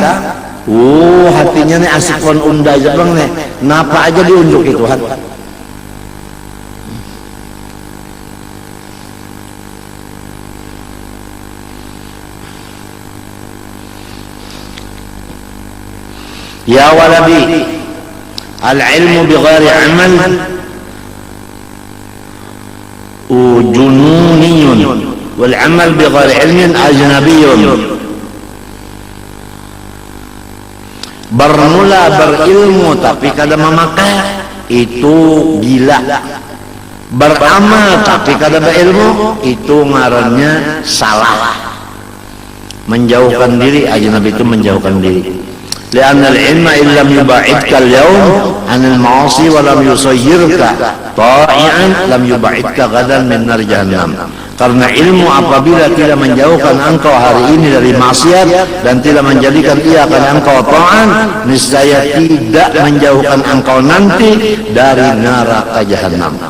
Hatinya nih asik kon unda aja bang nih, napa aja diunjuk itu Tuhan. Ya waladi, al-ilmu bighairi amal jununiyun wal amal bighairi ilmin ajnabiyun. Bermula berilmu tapi kada memakai itu gila. Beramal tapi kada berilmu itu ngarannya salah. Menjauhkan diri, ajnabi itu menjauhkan diri. Lianna al-ilma illam yuba'idka al-yawm 'anil ma'asi wa lam yusayyirka ta'i'an lam yuba'idka ghadan min nar jahannam. Karena ilmu apabila tidak menjauhkan engkau hari ini dari maksiat dan tidak menjadikan ia akan engkau taat, niscaya tidak menjauhkan engkau nanti dari neraka jahannam.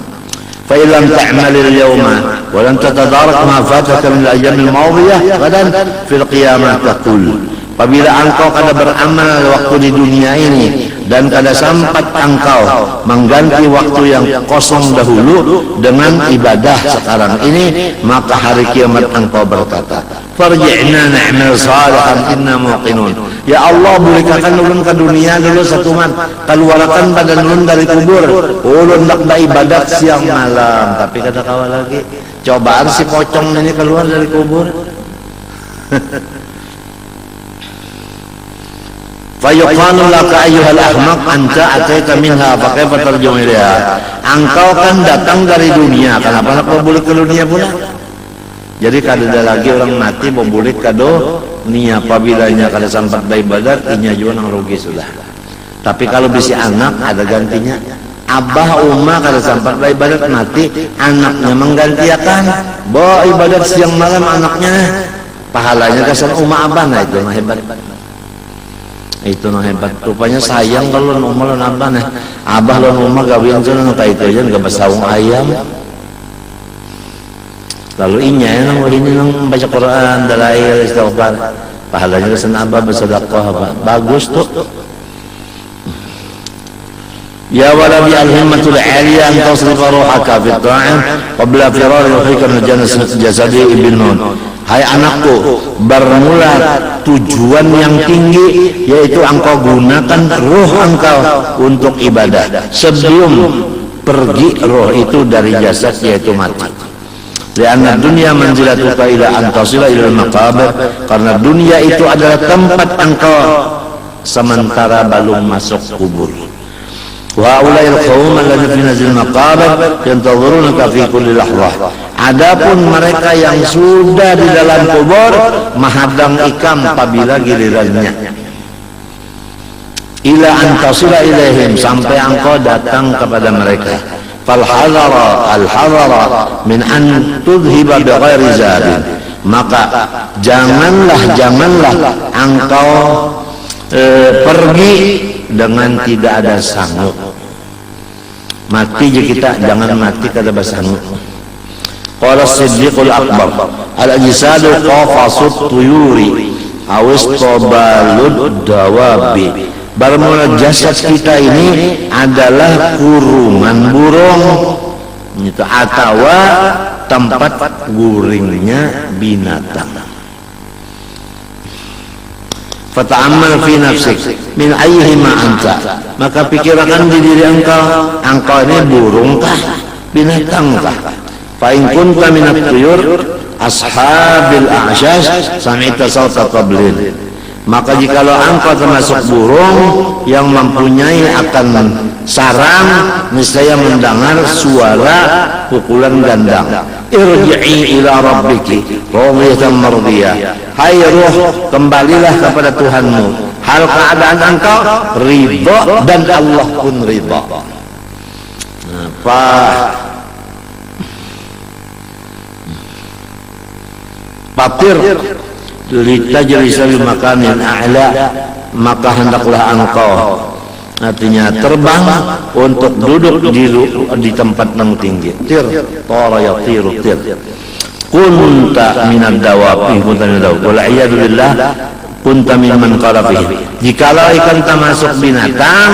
Fa illam ta'malil yawma wa lam tatadarak ma fataka min al-ayyam al-madiyah ghadan fil qiyamah taqul. Apabila engkau kada beramal waktu di dunia ini dan kada sempat engkau mengganti waktu yang kosong dahulu dengan ibadah sekarang ini, maka hari kiamat engkau berkata, farji'na na'mal salihan inna muqinun. Ya Allah, berikan ulun ke dunia dulu satu mat, keluarkan badan ulun dari kubur. Ulun nak beribadat siang malam, tapi kada kawa lagi. Cobaan si pocong ini keluar dari kubur. Fayuqalu laka ayyuhal ahmaq anta ataita minha fa kaifa tarji'u ilaiha. Engkau kan datang dari dunia, kenapa nak boleh ke dunia pula? Jadi kada ada lagi orang mati boleh ke dunia apabila nya kada sempat beribadat, inya juga nang rugi sudah. Tapi kalau bisi anak ada gantinya. Abah umma kada sempat beribadat mati, anaknya menggantikan. Bawa ibadat siang malam anaknya, pahalanya kesan umma abah, nah itu mah hebat. Itu noh hebat, rupanya sayang kalau nomor lo abah nih, abah lo nomor gawian sana kayak itu aja nggak bersaung ayam. Lalu inya nang ini nang baca Quran, dalail, istighfar, pahalanya kesan abah bersedekah, bagus tuh. Ya waladi al-himmatul 'aliyah an tasrifa ruhaka fi ta'am qabla firari ruhika min jasadi ibn nun. Hai anakku, bermula tujuan yang tinggi yaitu engkau gunakan ruh engkau untuk ibadah sebelum pergi roh itu dari jasad yaitu mati. Lianna dunia manzilatuka ila antasila ila maqabir, karena dunia itu adalah tempat engkau sementara belum masuk kubur. Wa ulail qaum alladziina fi nazil maqabir yantazurunaka fi kulli lahzah. Adapun mereka yang sudah di dalam kubur mahadang ikam apabila gilirannya. Ila antasila ilaihim, sampai engkau datang kepada mereka. Fal hadara al hadara min an tudhiba bi ghairi zadin. Maka janganlah engkau pergi dengan tidak ada sanggup. Mati je kita, jangan mati kada bersanggup. Qala Siddiqul Akbar, al-ajsadu qafasut tuyuri awis tabalud dawabi. Bermula jasad kita ini adalah kurungan burung itu atau tempat guringnya binatang. Fata'ammal fi nafsik min ayyihima anta, maka pikirkan di diri engkau ini burungkah, binatangkah? Fa in kunta minat tuyur ashabil a'syash sami'ta sawta qablin, maka jikalau engkau termasuk burung yang mempunyai akan sarang, niscaya mendengar suara pukulan gandang. Irji'i ila rabbiki radiyatan mardiyah. Hai ruh, kembalilah kepada Tuhanmu hal keadaan engkau ridha dan Allah pun ridha. Papir litajlisa bi makanin a'la, maka hendaklah engkau, artinya terbang untuk duduk di tempat yang tinggi. Tir tara yatiru tir kunta minad dawabi, wal iyadu billah, kunta mimman qala fihi. Jikalau ikan termasuk binatang,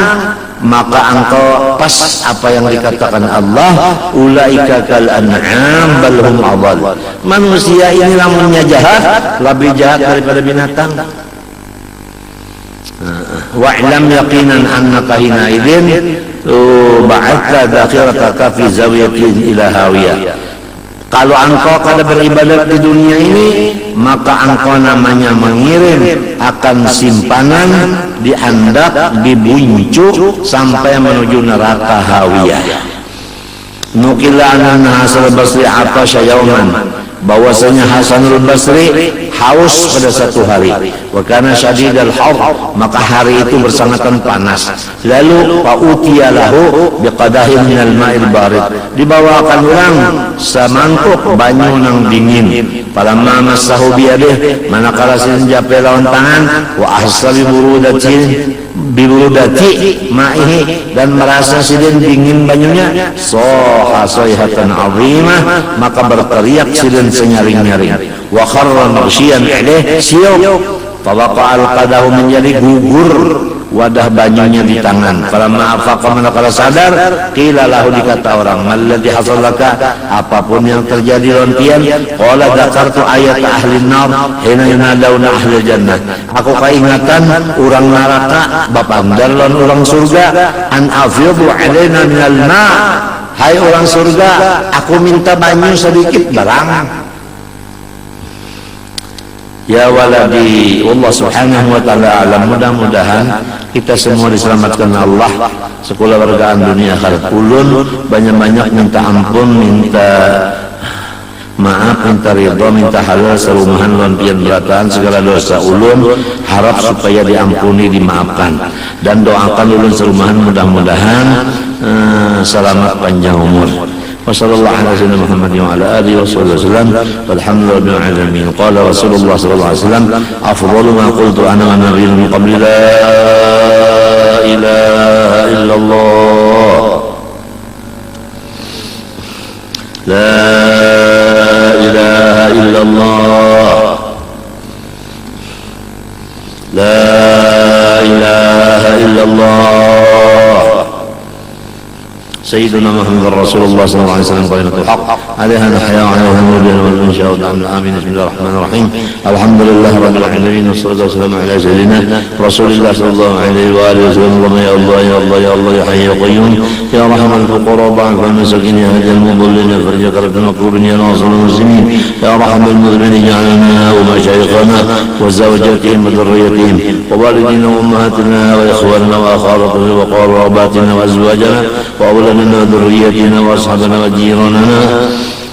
maka engkau pas apa yang dikatakan Allah, ulaika kal an'am bal hum adall. Manusia ini lamunnya jahat, lebih jahat daripada binatang. Wa'lam yaqinan annaka hina idzin ba'atha dakhirataka fi zawiyatin ila hawiyah. Kalau engkau kada beribadat di dunia ini, maka engkau namanya mengirim akan simpanan di andak, di buncuk sampai menuju neraka hawiyah. Nukila an Hasan al-Basri atasya yauman, bahwasanya Hasanul Basri haus pada satu hari. Wa kana syadidal har, maka hari itu bersangatan panas. Lalu fa'utiya lahu biqadahin minal ma'il barid, dibawakan orang semangkuk banyu nang dingin. Falamma massahu biyadih, manakala sinjape lawan tangan, wa ahsabi burudati ma'ihi, dan merasa sidin dingin banyunya, soha sayhatan azimah, maka berteriak sidin senyaring-nyaring. Wa kharra maghsyian ilaih, siup, fawaqa al-qadahu, menjadi gugur wadah banyunya di tangan. Falamma afaqa, manakala sadar, qila lahu, dikata orang, malladhi hasalaka, apapun yang terjadi lontian. Qala dzakartu ayat ahli nar hina yunadawna ahli jannah, aku keingatan orang neraka bapandar lawan orang surga, an afidhu alaina minal ma, hai orang surga, aku minta banyu sedikit barang. Ya waladi, Allah subhanahu wa ta'ala alam. Mudah-mudahan kita semua diselamatkan Allah sekeluargaan dunia akhirat. Ulun banyak-banyak minta ampun, minta maaf, minta ridha, minta halal serumahan lawan pian berataan segala dosa ulun, harap supaya diampuni, dimaafkan, dan doakan ulun serumahan mudah-mudahan selamat panjang umur. Wassallallahu ala sayyidina Muhammad wa ala alihi wasallam. Walhamdulillahi rabbil alamin. Qala Rasulullah sallallahu alaihi wasallam, afdalu ma qultu ana wa nabiyyun min qabli, la ilaha illallah, la ilaha illallah, la ilaha illallah. سيدنا محمد رسول الله صلى الله عليه وسلم قائمة الحق عليها نحيا وعليها نموت والإنشاء والدعم. آمين. بسم الله الرحمن الرحيم. الحمد لله رب العالمين، والصلاة والسلام على سيدنا رسول الله صلى الله عليه وآله وسلم. اللهم يا الله يا الله يا الله يا حي يا قيوم يا رحم الفقراء ضعف المساكين يا هدي المضلين يا فرج كرب المكروبين يا ناصر المسلمين يا رحم المذنبين، اجعلنا ومشايخنا وزوجاتهم وذريتهم ووالدينا وأمهاتنا وإخواننا وأخواتنا وقراباتنا وأزواجنا وأولادنا وذريتنا وأصحابنا وجيراننا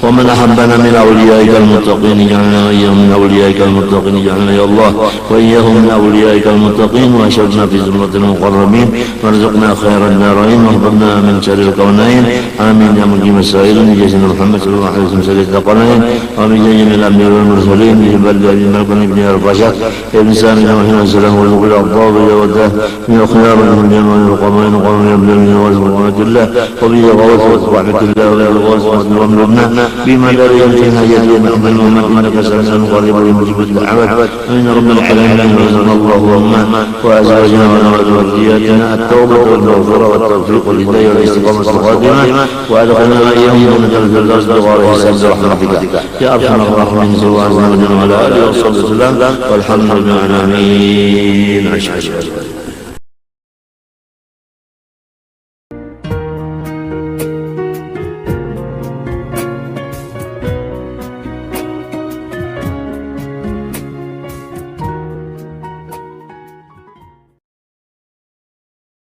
ومن أحبنا من أوليائك المتقين، اجعلنا وإياهم من أوليائك المتقين، اجعلنا يا الله وإياهم من أوليائك المتقين، وأشرنا في زمرة المقربين، وارزقنا خير الدارين، واحفظنا من شر الكونين. آمين يا مقيم السائل. بجسد محمد صلى الله عليه وسلم سيد الثقلين، ومن جميع الأنبياء والمرسلين، بجبال ابن ملكن ابن الرشاد ابن سامي محمد السلام والقول الأطاب يوده من الخيار من الجنة والقمرين وقوم يبدأ من ورحمة الله وبه غوث ورحمة الله والغوث ومن بما لا يمكن هيئة محمد محمد إنك سميع قريب مجيب الدعوات. آمين رب العالمين. رزقنا الله وأمنا وأزواجنا وذرياتنا التوبة والمغفرة والتوفيق والهداية والاستقامة الخاتمة، وأدخلنا وإياهم جنة الفردوس بغير حساب برحمتك يا أرحم الراحمين. صلى الله عليه وسلم وعلى آله وصحبه وسلم، والحمد لله رب العالمين.